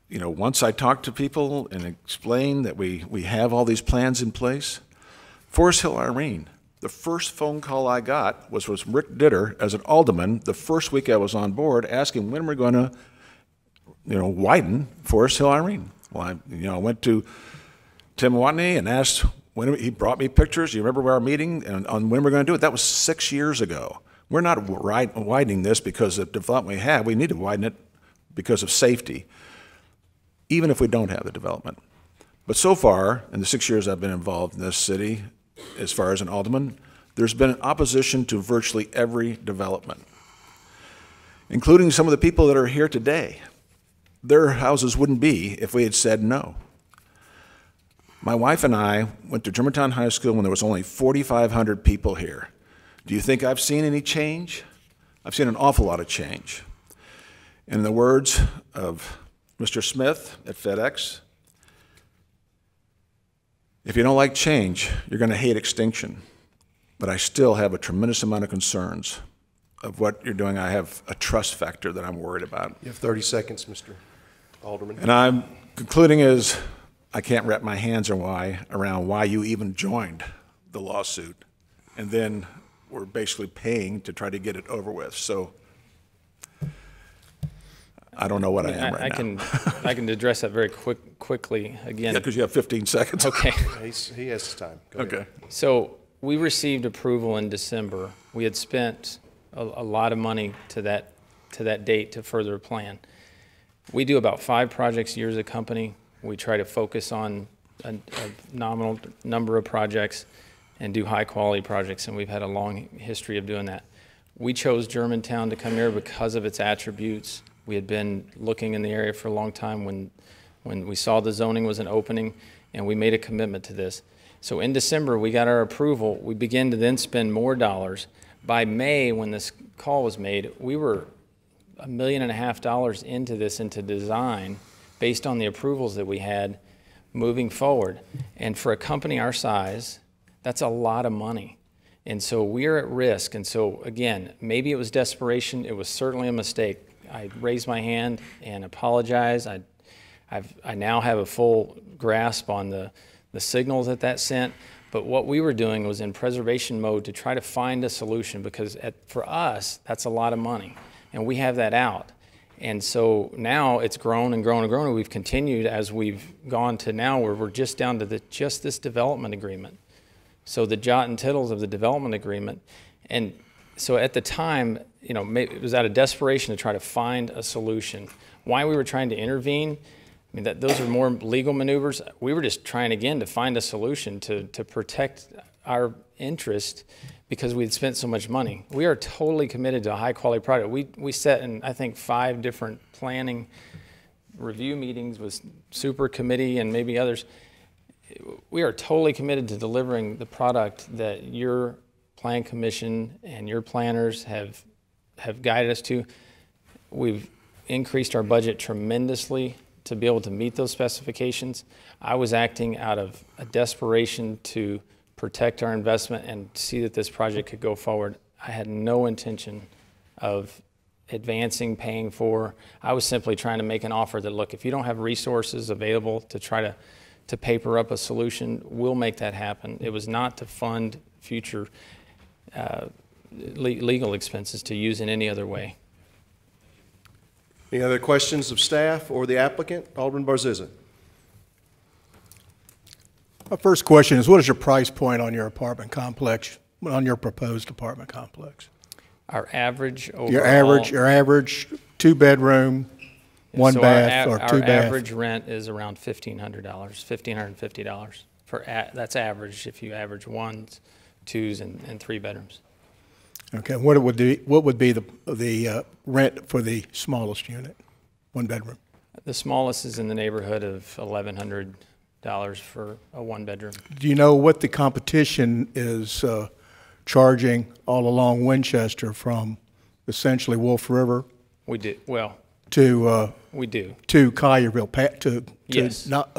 You know, once I talked to people and explained that we have all these plans in place, Forest Hill, Irene, the first phone call I got was Rick Ditter as an alderman the first week I was on board asking when we're going to, you know, widen Forest Hill, Irene. Well, I went to Tim Watney and asked when he brought me pictures. You remember our meeting and on when we're going to do it? That was 6 years ago. We're not widening this because of the development we have. We need to widen it because of safety, even if we don't have the development. But so far, in the 6 years I've been involved in this city, as far as an alderman, there's been an opposition to virtually every development, including some of the people that are here today. Their houses wouldn't be if we had said no. My wife and I went to Germantown High School when there was only 4,500 people here. Do you think I've seen any change? I've seen an awful lot of change. In the words of Mr. Smith at FedEx, if you don't like change, you're going to hate extinction. But I still have a tremendous amount of concerns of what you're doing. I have a trust factor that I'm worried about. You have 30 seconds, Mr. Alderman. And I'm concluding is I can't wrap my hands around why you even joined the lawsuit. And then we're basically paying to try to get it over with. So I don't know what I am right now. I can address that very quickly again. Yeah, because you have 15 seconds. Okay. He has time. Go okay. ahead. So we received approval in December. We had spent a lot of money to that date to further a plan. We do about 5 projects a year as a company. We try to focus on a nominal number of projects and do high-quality projects, and we've had a long history of doing that. We chose Germantown to come here because of its attributes. We had been looking in the area for a long time when we saw the zoning was an opening, and we made a commitment to this. So in December, we got our approval. We began to then spend more dollars. By May, when this call was made, we were $1.5 million into design based on the approvals that we had moving forward. And for a company our size, that's a lot of money. And so we're at risk. And so again, maybe it was desperation. It was certainly a mistake. I raised my hand and apologize. I now have a full grasp on the signals that sent. But what we were doing was in preservation mode to try to find a solution, because for us, that's a lot of money. And we have that out. And so now it's grown and grown and grown, and we've continued as we've gone to now where we're just down to just this development agreement. So the jot and tittles of the development agreement. And so at the time, you know, it was out of desperation to try to find a solution. Why we were trying to intervene, I mean, those are more legal maneuvers. We were just trying again to find a solution to protect our interest because we had spent so much money. We are totally committed to a high quality product. We sat in, I think, 5 different planning review meetings with super committee and maybe others. We are totally committed to delivering the product that your plan commission and your planners have guided us to. We've increased our budget tremendously to be able to meet those specifications. I was acting out of a desperation to protect our investment and see that this project could go forward. I had no intention of advancing, paying for. I was simply trying to make an offer that, look, if you don't have resources available to try to paper up a solution, we'll make that happen. It was not to fund future legal expenses to use in any other way. Any other questions of staff or the applicant? Alderman Barzizza. My first question is, what is your price point on your apartment complex, on your proposed apartment complex? Our average overall... Your average two-bedroom, one so bath, or two bath? Our average rent is around $1,500, $1,550. That's average if you average ones, twos, and three bedrooms. Okay, what would be the rent for the smallest unit, one bedroom? The smallest is in the neighborhood of $1,100 for a one bedroom. Do you know what the competition is charging all along Winchester from essentially Wolf River? We do. Well, to we do to Collierville to yes. Not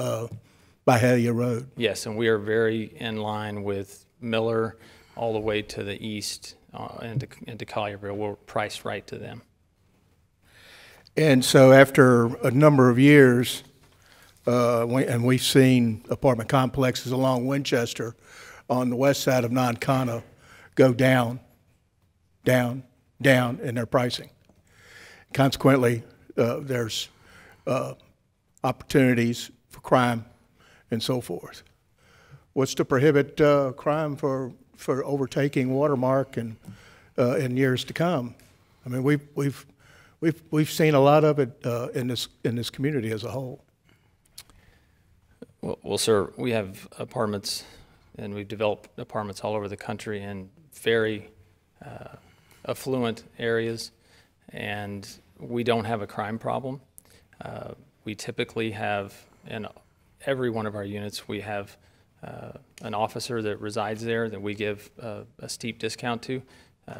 Byhalia Road. Yes, and we are very in line with Miller all the way to the east into Collierville. We're priced right to them. And so after a number of years, and we've seen apartment complexes along Winchester on the west side of Nonconnah go down in their pricing. Consequently, there's opportunities for crime and so forth. What's to prohibit crime for overtaking Watermark and in years to come? I mean, we've seen a lot of it in this community as a whole. Well, sir, we have apartments, and we've developed apartments all over the country in very affluent areas, and we don't have a crime problem. We typically have, in every one of our units, we have an officer that resides there that we give a steep discount to,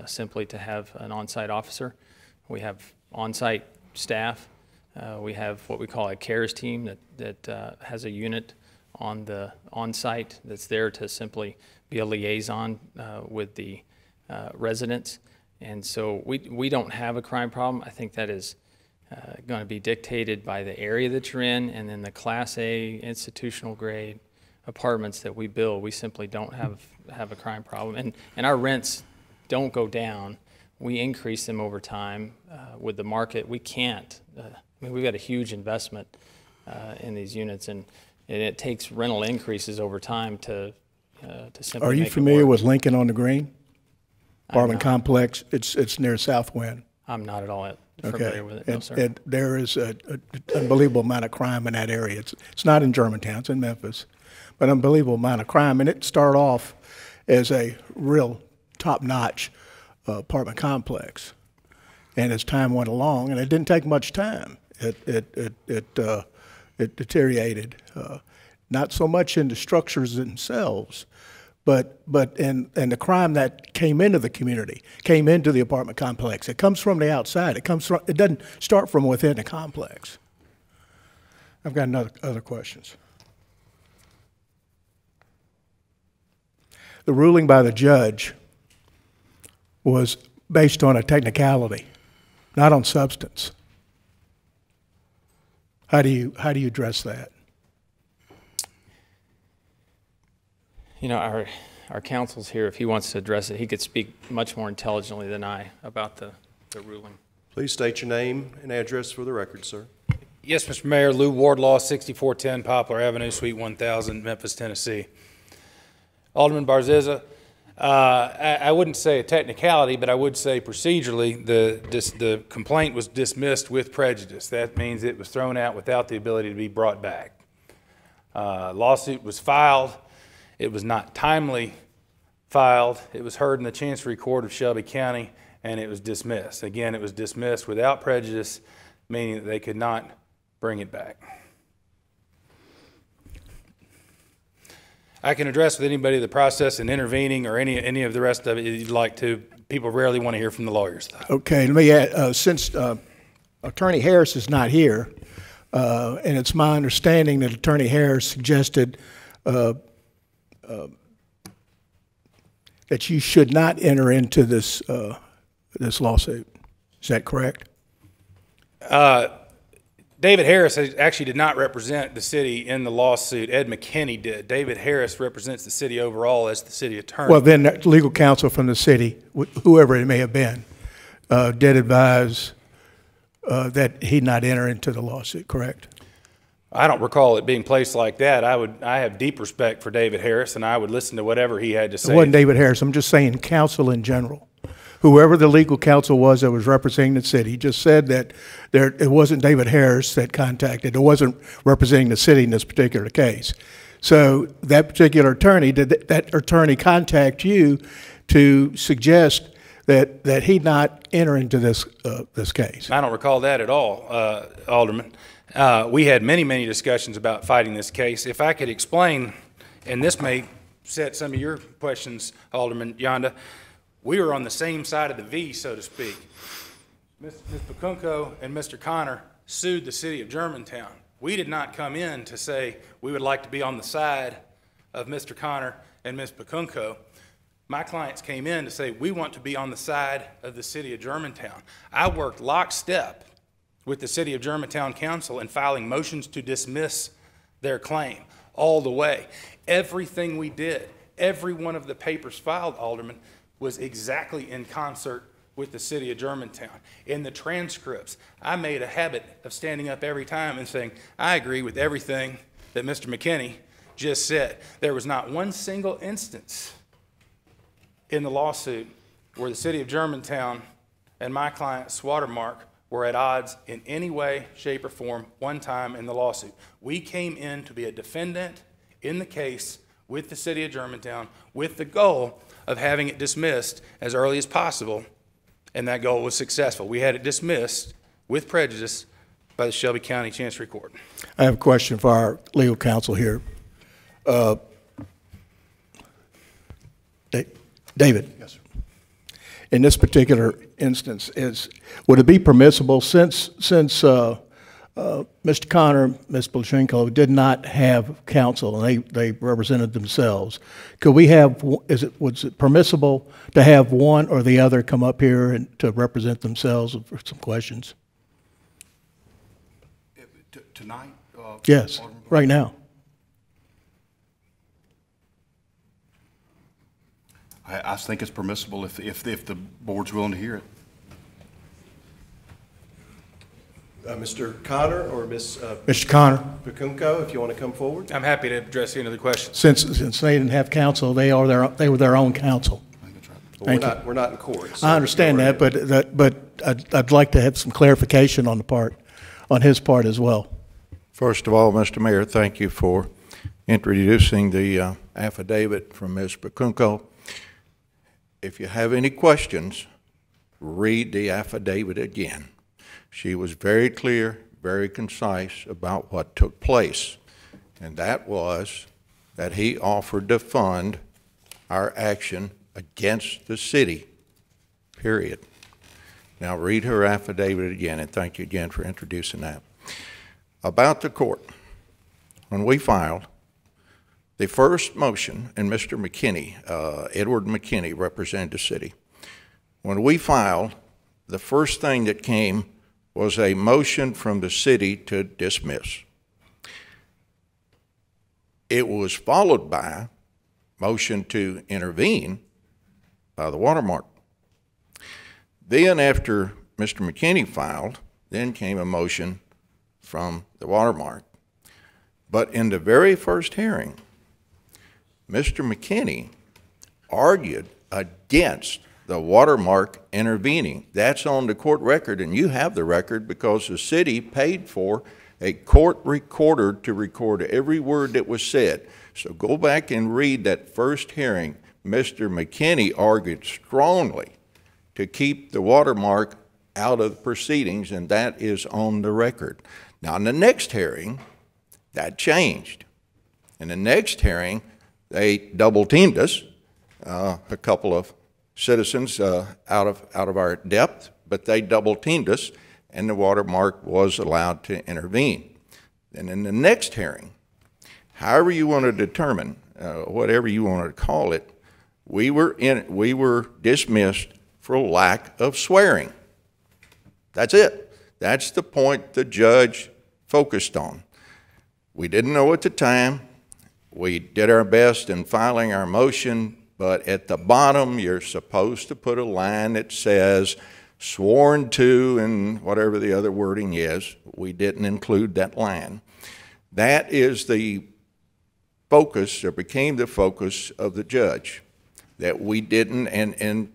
simply to have an on-site officer. We have on-site staff. We have what we call a CARES team that has a unit on site that's there to simply be a liaison with the residents. And so we don't have a crime problem. I think that is going to be dictated by the area that you're in, and then the Class A institutional grade apartments that we build. We simply don't have a crime problem. And our rents don't go down. We increase them over time with the market. We can't. I mean, we've got a huge investment in these units, and it takes rental increases over time to simply. Are you make familiar it work. with Lincoln on the Green? Apartment complex. It's near Southwind. I'm not at all familiar with it. No, sir. And there is an unbelievable amount of crime in that area. It's not in Germantown. It's in Memphis, but an unbelievable amount of crime. And it started off as a real top-notch apartment complex. And as time went along, and it didn't take much time, it deteriorated. Not so much in the structures themselves, but in the crime that came into the community, came into the apartment complex. It comes from the outside. It doesn't start from within the complex. I've got other questions. The ruling by the judge was based on a technicality, not on substance. How do you address that? You know, our counsel's here. If he wants to address it, he could speak much more intelligently than I about the ruling. Please state your name and address for the record, sir. Yes, Mr. Mayor. Lou Wardlaw, 6410 Poplar Avenue, Suite 1000, Memphis, Tennessee. Alderman Barzizza, I wouldn't say a technicality, but I would say procedurally the complaint was dismissed with prejudice. That means it was thrown out without the ability to be brought back. Lawsuit was filed. It was not timely filed. It was heard in the Chancery Court of Shelby County, and it was dismissed. Again, it was dismissed without prejudice, meaning that they could not bring it back. I can address with anybody the process in intervening or any of the rest of it you'd like to. People rarely want to hear from the lawyers, though. Okay, let me add, since Attorney Harris is not here, and it's my understanding that Attorney Harris suggested that you should not enter into this this lawsuit. Is that correct? David Harris actually did not represent the city in the lawsuit. Ed McKinney did. David Harris represents the city overall as the city attorney. Well, then that legal counsel from the city, whoever it may have been, did advise that he not enter into the lawsuit, correct? I don't recall it being placed like that. I have deep respect for David Harris, and I would listen to whatever he had to say. It wasn't David Harris. I'm just saying counsel in general. Whoever the legal counsel was that was representing the city just said that it wasn't David Harris that contacted. It wasn't representing the city in this particular case. So that particular attorney, did that attorney contact you to suggest that he not enter into this case? I don't recall that at all, Alderman. We had many, many discussions about fighting this case. If I could explain, and this may set some of your questions, Alderman Yonda, we were on the same side of the V, so to speak. Ms. Pacunco and Mr. Connor sued the city of Germantown. We did not come in to say we would like to be on the side of Mr. Connor and Ms. Pacunco. My clients came in to say we want to be on the side of the city of Germantown. I worked lockstep with the city of Germantown Council in filing motions to dismiss their claim all the way. Everything we did, every one of the papers filed, Alderman, was exactly in concert with the city of Germantown. In the transcripts, I made a habit of standing up every time and saying, I agree with everything that Mr. McKinney just said. There was not one single instance in the lawsuit where the city of Germantown and my client, Watermark, were at odds in any way, shape, or form one time in the lawsuit. We came in to be a defendant in the case with the city of Germantown with the goal of having it dismissed as early as possible, and that goal was successful. We had it dismissed with prejudice by the Shelby County Chancery Court. I have a question for our legal counsel here. David. Yes, sir. In this particular instance, would it be permissible, since Mr. Connor, Ms. Pacunco did not have counsel and they represented themselves, could we have, was it permissible to have one or the other come up here and to represent themselves for some questions? Tonight? Yes, right now. I think it's permissible if the board's willing to hear it. Mr. Connor or Ms. Mr. Connor. Pacunco, if you want to come forward. I'm happy to address any other questions. Since they didn't have counsel, they were their own counsel. Well, we're not in court. So I understand that, but I'd like to have some clarification on his part as well. First of all, Mr. Mayor, thank you for introducing the affidavit from Ms. Pacunco. If you have any questions, read the affidavit again. She was very clear, very concise about what took place, and that was that he offered to fund our action against the city, period. Now read her affidavit again, and thank you again for introducing that. About the court, when we filed the first motion, and Mr. McKinney, Edward McKinney represented the city. When we filed, the first thing that came was a motion from the city to dismiss. It was followed by motion to intervene by the Watermark. Then after Mr. McKinney filed, then came a motion from the Watermark. But in the very first hearing, Mr. McKinney argued against the Watermark intervening. That's on the court record, and you have the record because the city paid for a court recorder to record every word that was said. So go back and read that first hearing. Mr. McKinney argued strongly to keep the Watermark out of the proceedings, and that is on the record. Now, in the next hearing, that changed. In the next hearing, they double-teamed us, a couple of citizens out of our depth, but they double-teamed us, and the Watermark was allowed to intervene. And in the next hearing, however you want to determine, whatever you want to call it, we were dismissed for lack of swearing. That's it. That's the point the judge focused on. We didn't know at the time. We did our best in filing our motion, but at the bottom, you're supposed to put a line that says, sworn to, and whatever the other wording is. We didn't include that line. That is the focus, or became the focus of the judge, that we didn't, and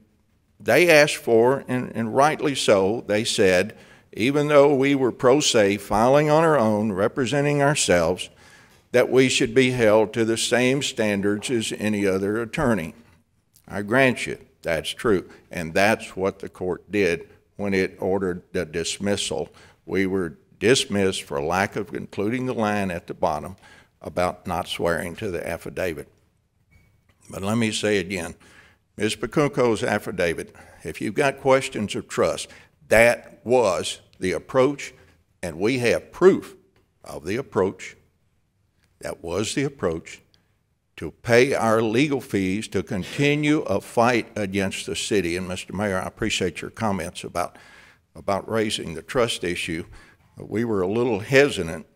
they asked for, and rightly so, they said, even though we were pro se, filing on our own, representing ourselves, that we should be held to the same standards as any other attorney. I grant you, that's true, and that's what the court did when it ordered the dismissal. We were dismissed for lack of including the line at the bottom about not swearing to the affidavit. But let me say again, Ms. Pacunco's affidavit, if you've got questions of trust, that was the approach, and we have proof of the approach. That was the approach, to pay our legal fees to continue a fight against the city. And Mr. Mayor, I appreciate your comments about raising the trust issue. We were a little hesitant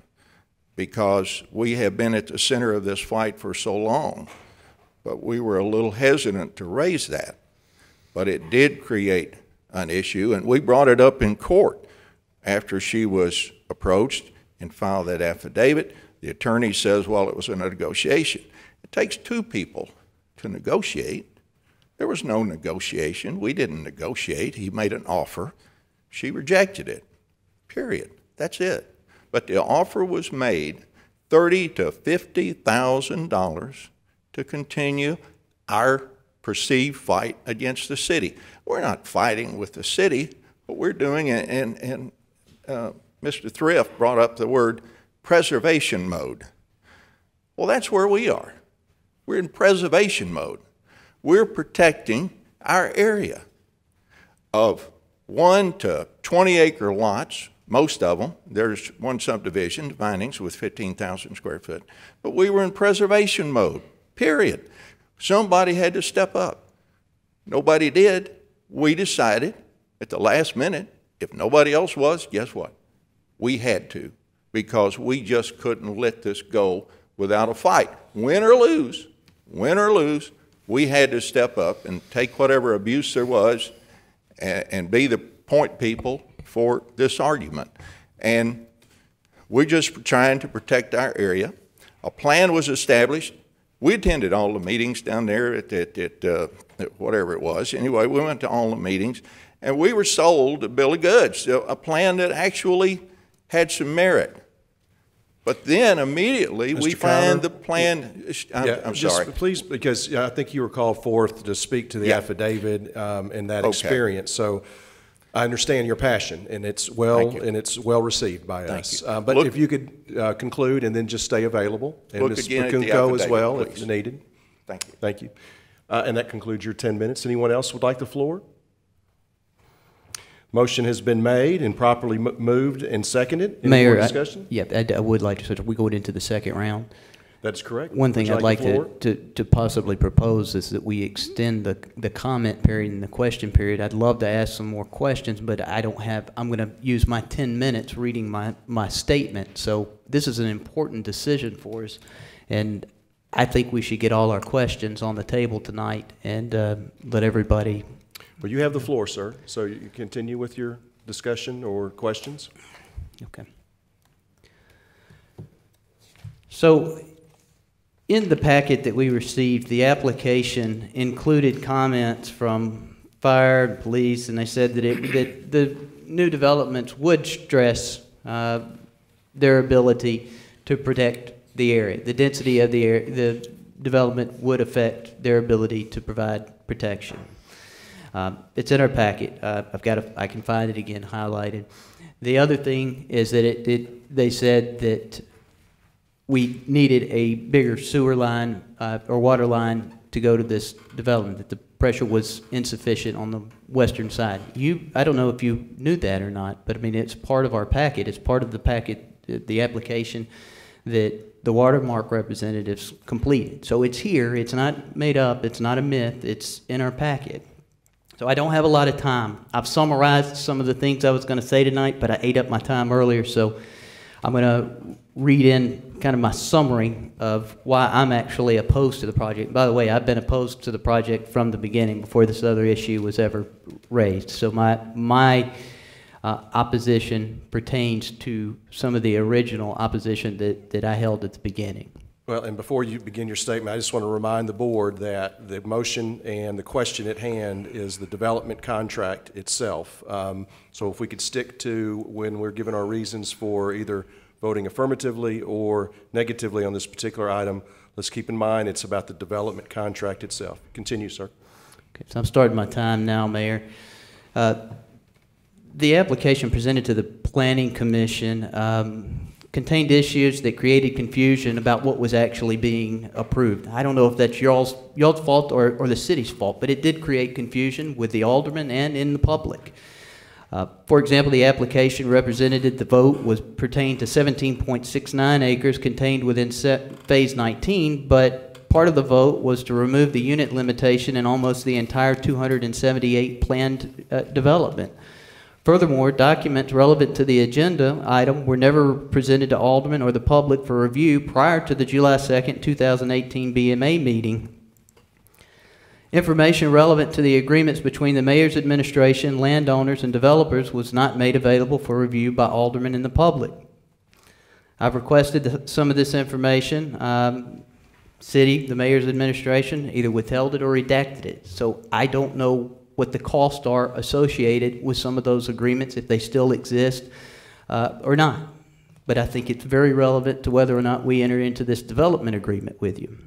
because we have been at the center of this fight for so long, but we were a little hesitant to raise that. But it did create an issue, and we brought it up in court after she was approached and filed that affidavit. The attorney says, well, it was a negotiation. It takes two people to negotiate. There was no negotiation. We didn't negotiate. He made an offer. She rejected it, period. That's it. But the offer was made, $30,000 to $50,000 to continue our perceived fight against the city. We're not fighting with the city. What we're doing, and Mr. Thrift brought up the word preservation mode. Well, that's where we are. We're in preservation mode. We're protecting our area of 1 to 20 acre lots, most of them. There's one subdivision, Vinings, with 15,000 square foot. But we were in preservation mode, period. Somebody had to step up. Nobody did. We decided at the last minute, if nobody else was, guess what? We had to, because we just couldn't let this go without a fight. Win or lose, we had to step up and take whatever abuse there was and be the point people for this argument. And we're just trying to protect our area. A plan was established. We attended all the meetings down there at whatever it was. Anyway, we went to all the meetings, and we were sold a bill of goods, a plan that actually had some merit. But then immediately we find the plan. I'm sorry. Please, because I think you were called forth to speak to the affidavit and that experience. So I understand your passion, and it's well received by us. But if you could conclude and then just stay available, and Ms. Pacunco as well, please, if needed. Thank you. Thank you. And that concludes your 10 minutes. Anyone else would like the floor? Motion has been made and properly moved and seconded. Any more discussion? I would like to, we go into the second round. That's correct. One thing I'd like to possibly propose is that we extend the comment period and the question period. I'd love to ask some more questions, but I don't have, I'm going to use my 10 minutes reading my statement. So this is an important decision for us, and I think we should get all our questions on the table tonight and let everybody. Well, you have the floor, sir, so you continue with your discussion or questions. Okay. So in the packet that we received, the application included comments from fire and police, and they said that the new developments would stress their ability to protect the area. The density of the area, the development would affect their ability to provide protection. It's in our packet. I can find it again highlighted. The other thing is that they said that we needed a bigger sewer line or water line to go to this development, that the pressure was insufficient on the western side. I don't know if you knew that or not, but I mean, it's part of our packet. It's part of the packet, the application that the Watermark representatives completed. So it's here. It's not made up. It's not a myth. It's in our packet. So I don't have a lot of time. I've summarized some of the things I was going to say tonight, but I ate up my time earlier, so I'm going to read in kind of my summary of why I'm actually opposed to the project. By the way, I've been opposed to the project from the beginning, before this other issue was ever raised. So my opposition pertains to some of the original opposition that I held at the beginning. Well, and before you begin your statement, I just want to remind the board that the motion and the question at hand is the development contract itself. So if we could stick to when we're given our reasons for either voting affirmatively or negatively on this particular item, let's keep in mind it's about the development contract itself. Continue, sir. Okay, so I'm starting my time now, Mayor. The application presented to the Planning Commission contained issues that created confusion about what was actually being approved. I don't know if that's y'all's fault or the city's fault, but it did create confusion with the aldermen and in the public. For example, the application represented the vote was pertained to 17.69 acres contained within Phase 19, but part of the vote was to remove the unit limitation in almost the entire 278 planned development. Furthermore, documents relevant to the agenda item were never presented to aldermen or the public for review prior to the July 2nd, 2018 BMA meeting. Information relevant to the agreements between the mayor's administration, landowners, and developers was not made available for review by aldermen and the public. I've requested some of this information. The mayor's administration either withheld it or redacted it. So I don't know what the costs are associated with some of those agreements, if they still exist or not. But I think it's very relevant to whether or not we enter into this development agreement with you.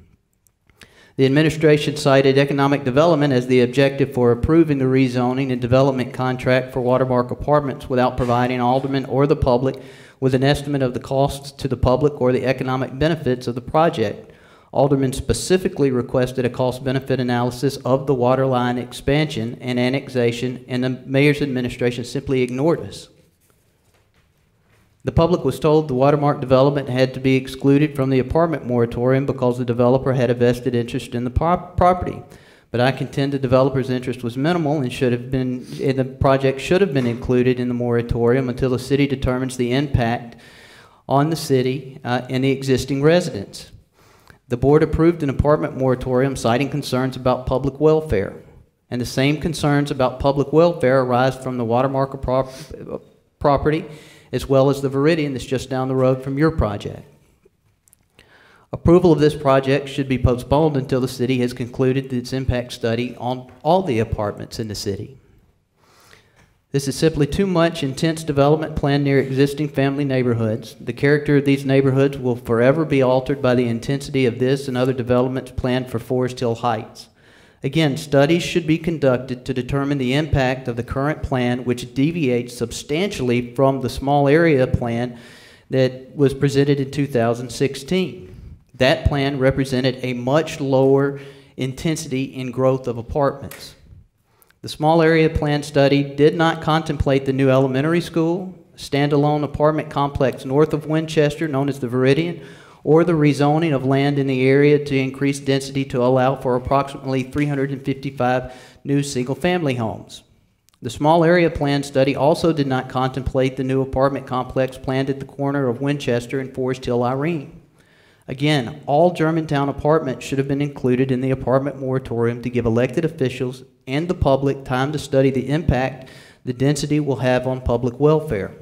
The administration cited economic development as the objective for approving the rezoning and development contract for Watermark Apartments without providing aldermen or the public with an estimate of the costs to the public or the economic benefits of the project. Aldermen specifically requested a cost-benefit analysis of the water line expansion and annexation, and the mayor's administration simply ignored us. The public was told the Watermark development had to be excluded from the apartment moratorium because the developer had a vested interest in the property. But I contend the developer's interest was minimal and the project should have been included in the moratorium until the city determines the impact on the city and the existing residents. The board approved an apartment moratorium citing concerns about public welfare, and the same concerns about public welfare arise from the Watermark property as well as the Viridian that's just down the road from your project. Approval of this project should be postponed until the city has concluded its impact study on all the apartments in the city. This is simply too much intense development planned near existing family neighborhoods. The character of these neighborhoods will forever be altered by the intensity of this and other developments planned for Forest Hill Heights. Again, studies should be conducted to determine the impact of the current plan, which deviates substantially from the small area plan that was presented in 2016. That plan represented a much lower intensity in growth of apartments. The small area plan study did not contemplate the new elementary school, standalone apartment complex north of Winchester known as the Viridian, or the rezoning of land in the area to increase density to allow for approximately 355 new single-family homes. The small area plan study also did not contemplate the new apartment complex planned at the corner of Winchester and Forest Hill Irene. Again, all Germantown apartments should have been included in the apartment moratorium to give elected officials and the public time to study the impact the density will have on public welfare.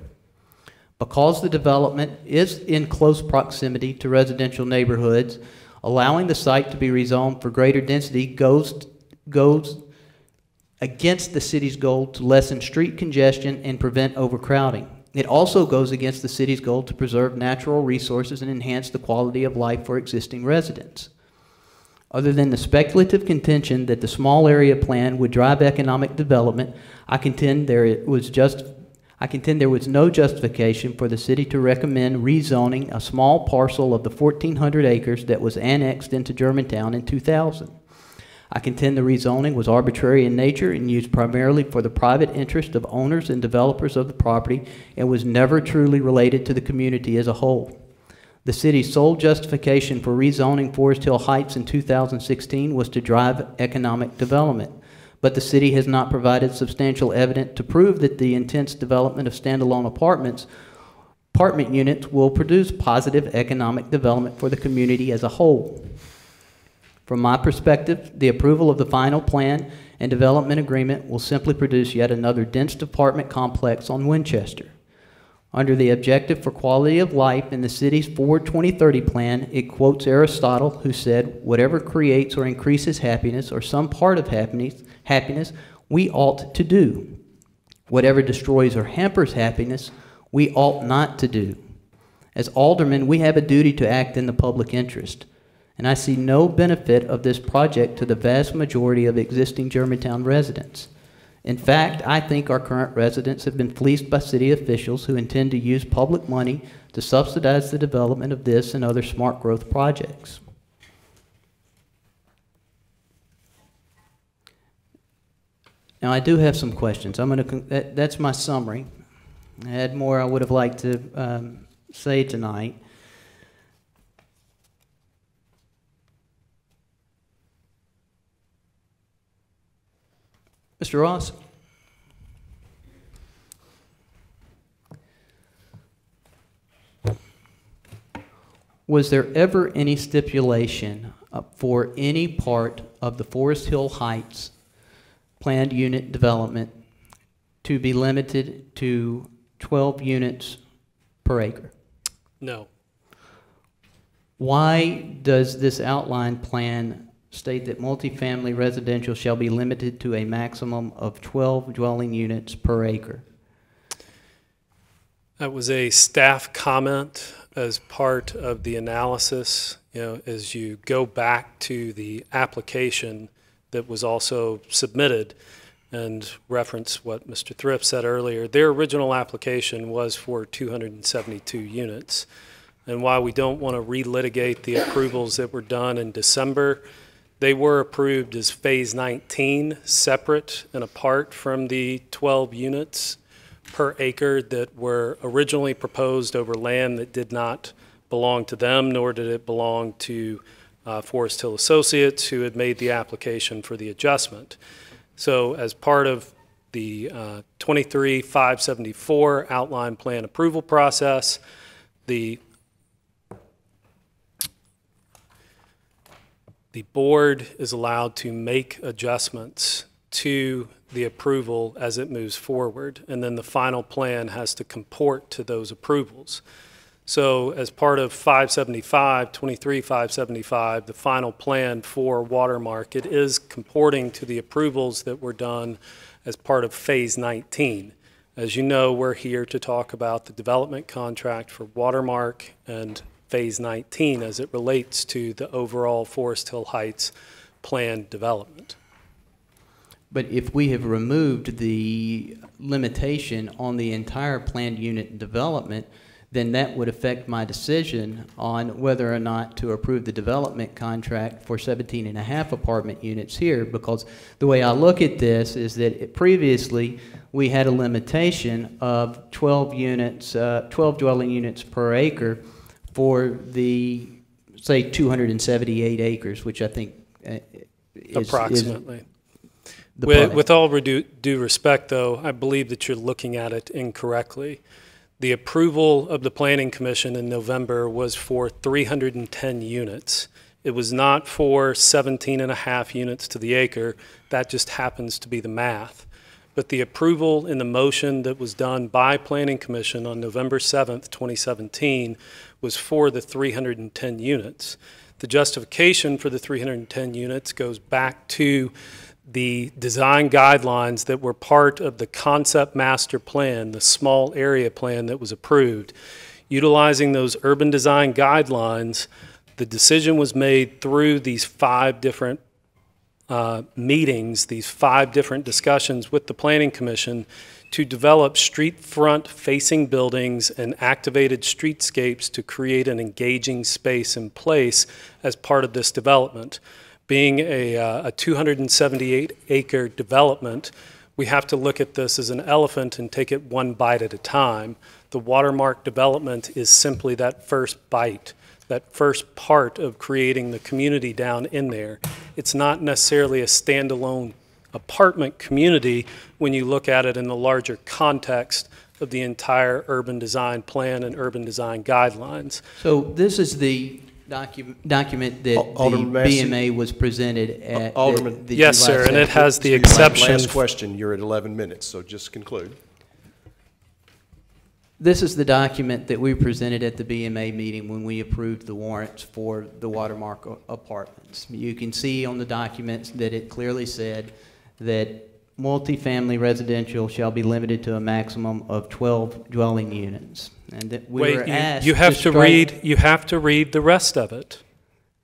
Because the development is in close proximity to residential neighborhoods, allowing the site to be rezoned for greater density goes against the city's goal to lessen street congestion and prevent overcrowding. It also goes against the city's goal to preserve natural resources and enhance the quality of life for existing residents. Other than the speculative contention that the small area plan would drive economic development, I contend there was no justification for the city to recommend rezoning a small parcel of the 1,400 acres that was annexed into Germantown in 2000. I contend the rezoning was arbitrary in nature and used primarily for the private interest of owners and developers of the property and was never truly related to the community as a whole. The city's sole justification for rezoning Forest Hill Heights in 2016 was to drive economic development. but the city has not provided substantial evidence to prove that the intense development of standalone apartment units will produce positive economic development for the community as a whole. From my perspective, the approval of the final plan and development agreement will simply produce yet another dense apartment complex on Winchester. Under the objective for quality of life in the city's Forward 2030 plan, it quotes Aristotle, who said, "Whatever creates or increases happiness or some part of happiness, we ought to do. Whatever destroys or hampers happiness, we ought not to do." As aldermen, we have a duty to act in the public interest, and I see no benefit of this project to the vast majority of existing Germantown residents. In fact, I think our current residents have been fleeced by city officials who intend to use public money to subsidize the development of this and other smart growth projects. Now, I do have some questions. That's my summary. I had more I would have liked to say tonight. Mr. Ross? Was there ever any stipulation for any part of the Forest Hill Heights planned unit development to be limited to 12 units per acre? No. Why does this outline plan state that multifamily residential shall be limited to a maximum of 12 dwelling units per acre? That was a staff comment as part of the analysis. You know, as you go back to the application that was also submitted and reference what Mr. Thrift said earlier, their original application was for 272 units. And while we don't want to relitigate the approvals that were done in December, they were approved as Phase 19, separate and apart from the 12 units per acre that were originally proposed over land that did not belong to them, nor did it belong to Forest Hill Associates, who had made the application for the adjustment. So as part of the 23-574 outline plan approval process, the board is allowed to make adjustments to the approval as it moves forward, and then the final plan has to comport to those approvals. So as part of 575, 23-575, the final plan for Watermark, it is comporting to the approvals that were done as part of Phase 19. As you know, we're here to talk about the development contract for Watermark and Phase 19 as it relates to the overall Forest Hill Heights planned development. But if we have removed the limitation on the entire planned unit development, then that would affect my decision on whether or not to approve the development contract for 17.5 apartment units here, because the way I look at this is that previously we had a limitation of 12 units, 12 dwelling units per acre for the, say, 278 acres, which I think is approximately. With all due respect, though, I believe that you're looking at it incorrectly. The approval of the Planning Commission in November was for 310 units. It was not for 17.5 units to the acre. That just happens to be the math. But the approval in the motion that was done by Planning Commission on November 7th, 2017 was for the 310 units. The justification for the 310 units goes back to the design guidelines that were part of the concept master plan, the small area plan that was approved. Utilizing those urban design guidelines, the decision was made through these 5 different meetings, these 5 different discussions with the Planning Commission to develop street front facing buildings and activated streetscapes to create an engaging space in place as part of this development. Being a 278-acre development, we have to look at this as an elephant and take it one bite at a time. The Watermark development is simply that first bite, that first part of creating the community down in there. It's not necessarily a standalone apartment community when you look at it in the larger context of the entire urban design plan and urban design guidelines. So this is the document that Alderman the Massey. BMA was presented at. Alderman. Yes, sir, and it has the Excuse me, exception. Last question, you're at 11 minutes, so just conclude. This is the document that we presented at the BMA meeting when we approved the warrants for the Watermark apartments. You can see on the documents that it clearly said that multifamily residential shall be limited to a maximum of 12 dwelling units. And that we were asked you have to strike. you have to read the rest of it.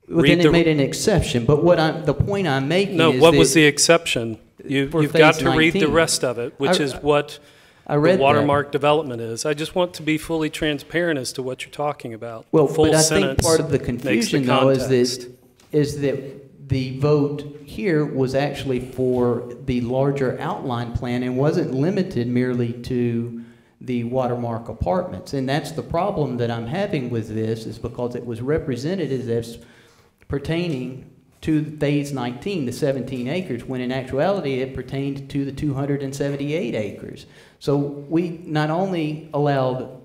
Well, then it made an exception, but the point I'm making No, is what that was the exception? You've got phase to read the 19. rest of it, which is what I read the that. Watermark development is. I just want to be fully transparent as to what you're talking about. Well, Full but I think sentence part of the makes confusion, though, is that the vote here was actually for the larger outline plan and wasn't limited merely to the Watermark apartments. And that's the problem that I'm having with this, is because it was represented as pertaining to phase 19, the 17 acres, when in actuality it pertained to the 278 acres. So we not only allowed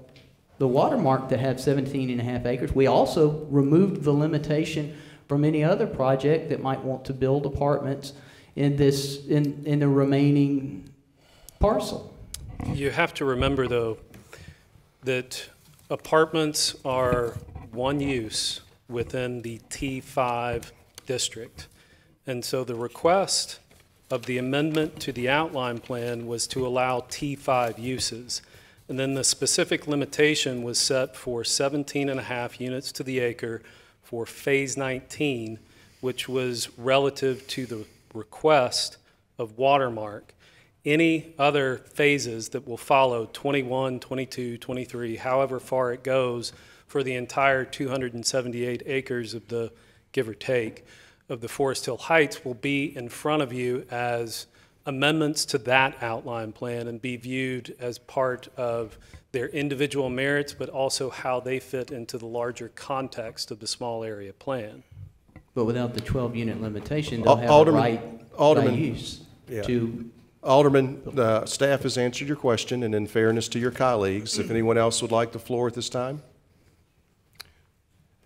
the Watermark to have 17 and a half acres, we also removed the limitation from any other project that might want to build apartments in the remaining parcel. You have to remember, though, that apartments are one use within the T5 district. And so the request of the amendment to the outline plan was to allow T5 uses. And then the specific limitation was set for 17 and a half units to the acre for phase 19, which was relative to the request of Watermark. Any other phases that will follow, 21, 22, 23, however far it goes, for the entire 278 acres of the, give or take, of the Forest Hill Heights will be in front of you as amendments to that outline plan and be viewed as part of their individual merits, but also how they fit into the larger context of the small area plan. But without the 12-unit limitation, they'll have a right by use to... Alderman, staff has answered your question, and in fairness to your colleagues, if anyone else would like the floor at this time?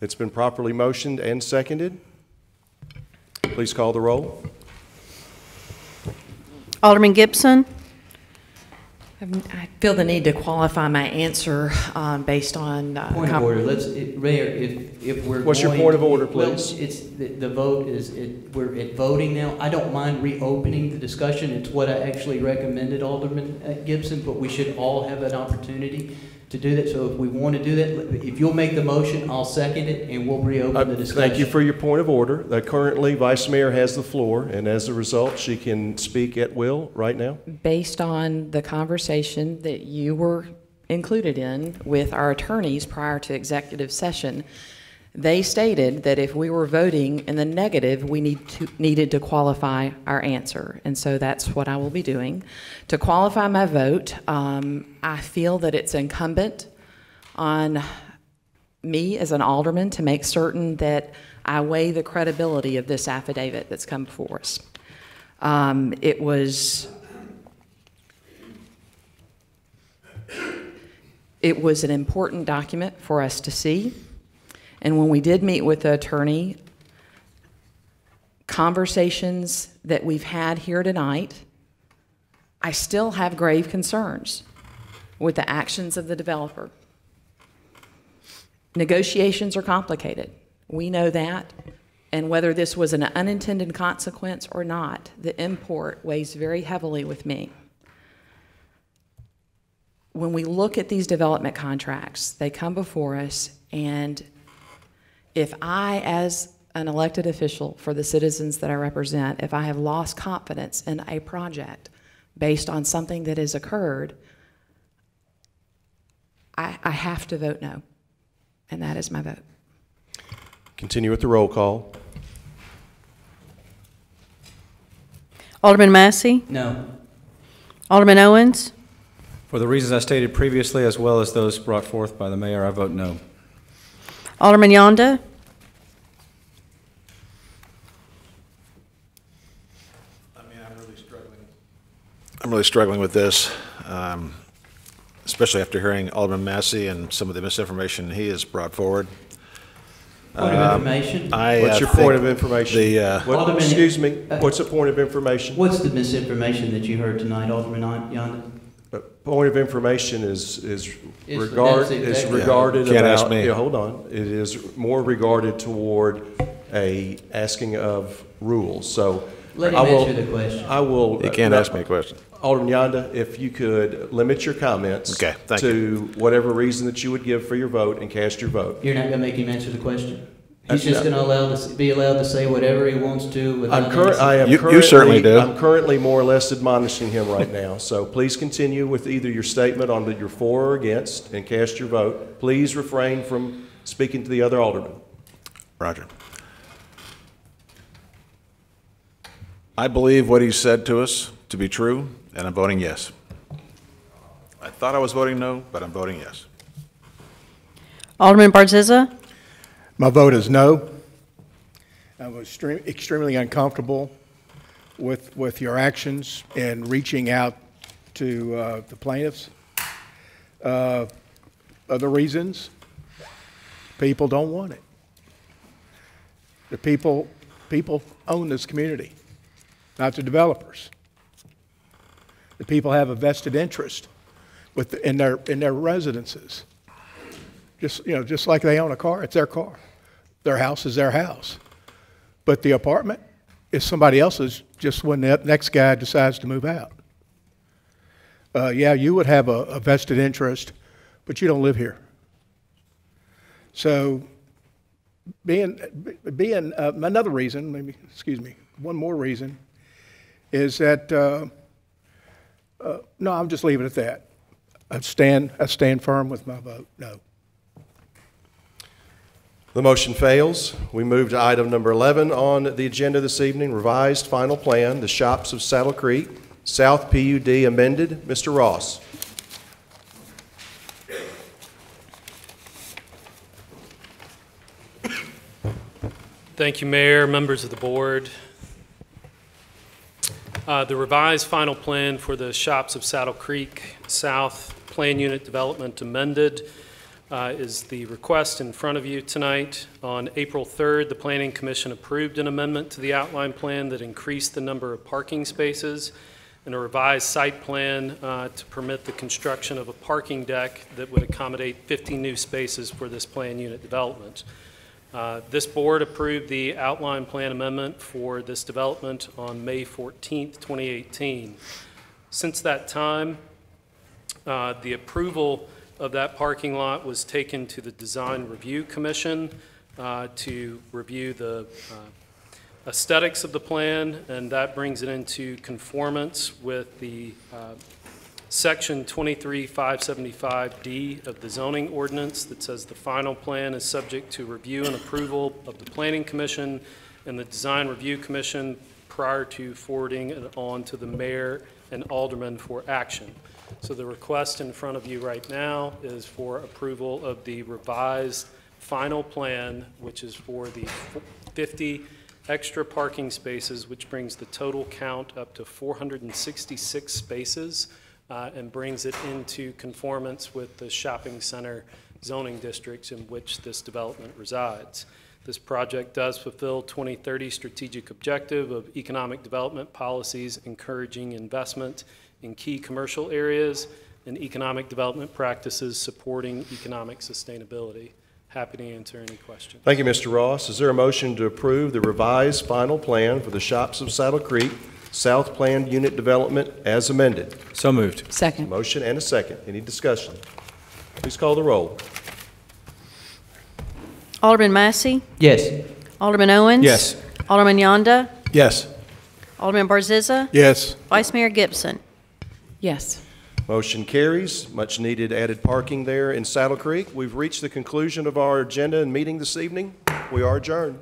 It's been properly motioned and seconded. Please call the roll. Alderman Gibson. I feel the need to qualify my answer based on... Point of order. Mayor, if we're What's your point of order, please? Well, it's, the vote is, we're at voting now. I don't mind reopening the discussion. It's what I actually recommended, Alderman Gibson, but we should all have an opportunity to do that. So if we want to do that, if you'll make the motion, I'll second it, and we'll reopen the discussion. Thank you for your point of order. Currently, Vice Mayor has the floor, and as a result, she can speak at will right now. Based on the conversation that you were included in with our attorneys prior to executive session, they stated that if we were voting in the negative, we needed to qualify our answer. And so that's what I will be doing. To qualify my vote, I feel that it's incumbent on me as an alderman to make certain that I weigh the credibility of this affidavit that's come before us. It was an important document for us to see. And when we did meet with the attorney, conversations that we've had here tonight, I still have grave concerns with the actions of the developer. Negotiations are complicated. We know that. And whether this was an unintended consequence or not, the import weighs very heavily with me. When we look at these development contracts, they come before us, and if I, as an elected official for the citizens that I represent, if I have lost confidence in a project based on something that has occurred, I have to vote no, and that is my vote. Continue with the roll call. Alderman Massey. No. Alderman Owens. For the reasons I stated previously, as well as those brought forth by the mayor, I vote no. Alderman Yonda. I mean, I'm really really struggling with this, especially after hearing Alderman Massey and some of the misinformation he has brought forward. Point of information? What's your point of information? Alderman, excuse me, what's the point of information? What's the misinformation that you heard tonight, Alderman Yonda? Point of information is regarded about. Ask me. Yeah, hold on. It is more regarded toward asking of rules. So let him answer the question. I will. You can't ask me a question. Alderman Yonda, if you could limit your comments thank to you. whatever reason that you would give for your vote and cast your vote. You're not going to make him answer the question? He's just going to be allowed to say whatever he wants to without You certainly do. I'm currently more or less admonishing him right now. So please continue with either your statement on your for or against and cast your vote. Please refrain from speaking to the other alderman. Roger. I believe what he said to us to be true, and I'm voting yes. I thought I was voting no, but I'm voting yes. Alderman Barzizza? My vote is no. I was extremely uncomfortable with your actions in reaching out to the plaintiffs. Other reasons, people don't want it. The people own this community, not the developers. The people have a vested interest in their residences. Just like they own a car, it's their car. Their house is their house. But the apartment is somebody else's just when the next guy decides to move out. Yeah, you would have a vested interest, but you don't live here. So being another reason, one more reason, is that, no, I'll just leave it at that. I stand firm with my vote, no. The motion fails. We move to item number 11 on the agenda this evening, revised final plan, the Shops of Saddle Creek, South PUD amended. Mr. Ross. Thank you, Mayor, members of the board. The revised final plan for the Shops of Saddle Creek South Plan Unit Development amended is the request in front of you tonight. On April 3rd, the Planning Commission approved an amendment to the outline plan that increased the number of parking spaces and a revised site plan to permit the construction of a parking deck that would accommodate 50 new spaces for this plan unit development. This board approved the outline plan amendment for this development on May 14th, 2018. Since that time, the approval of that parking lot was taken to the Design Review Commission to review the aesthetics of the plan, and that brings it into conformance with the Section 23575D of the zoning ordinance that says the final plan is subject to review and approval of the Planning Commission and the Design Review Commission prior to forwarding it on to the mayor and aldermen for action. So the request in front of you right now is for approval of the revised final plan, which is for the 50 extra parking spaces, which brings the total count up to 466 spaces and brings it into conformance with the shopping center zoning districts in which this development resides. This project does fulfill 2030 strategic objective of economic development policies encouraging investment in key commercial areas and economic development practices supporting economic sustainability. Happy to answer any questions. Thank you, Mr. Ross. Is there a motion to approve the revised final plan for the Shops of Saddle Creek South Planned Unit Development as amended? So moved. Second. Motion and a second. Any discussion? Please call the roll. Alderman Massey? Yes. Alderman Owens? Yes. Alderman Yonda? Yes. Alderman Barzizza? Yes. Vice Mayor Gibson? Yes. Motion carries. Much needed added parking there in Saddle Creek. We've reached the conclusion of our agenda and meeting this evening. We are adjourned.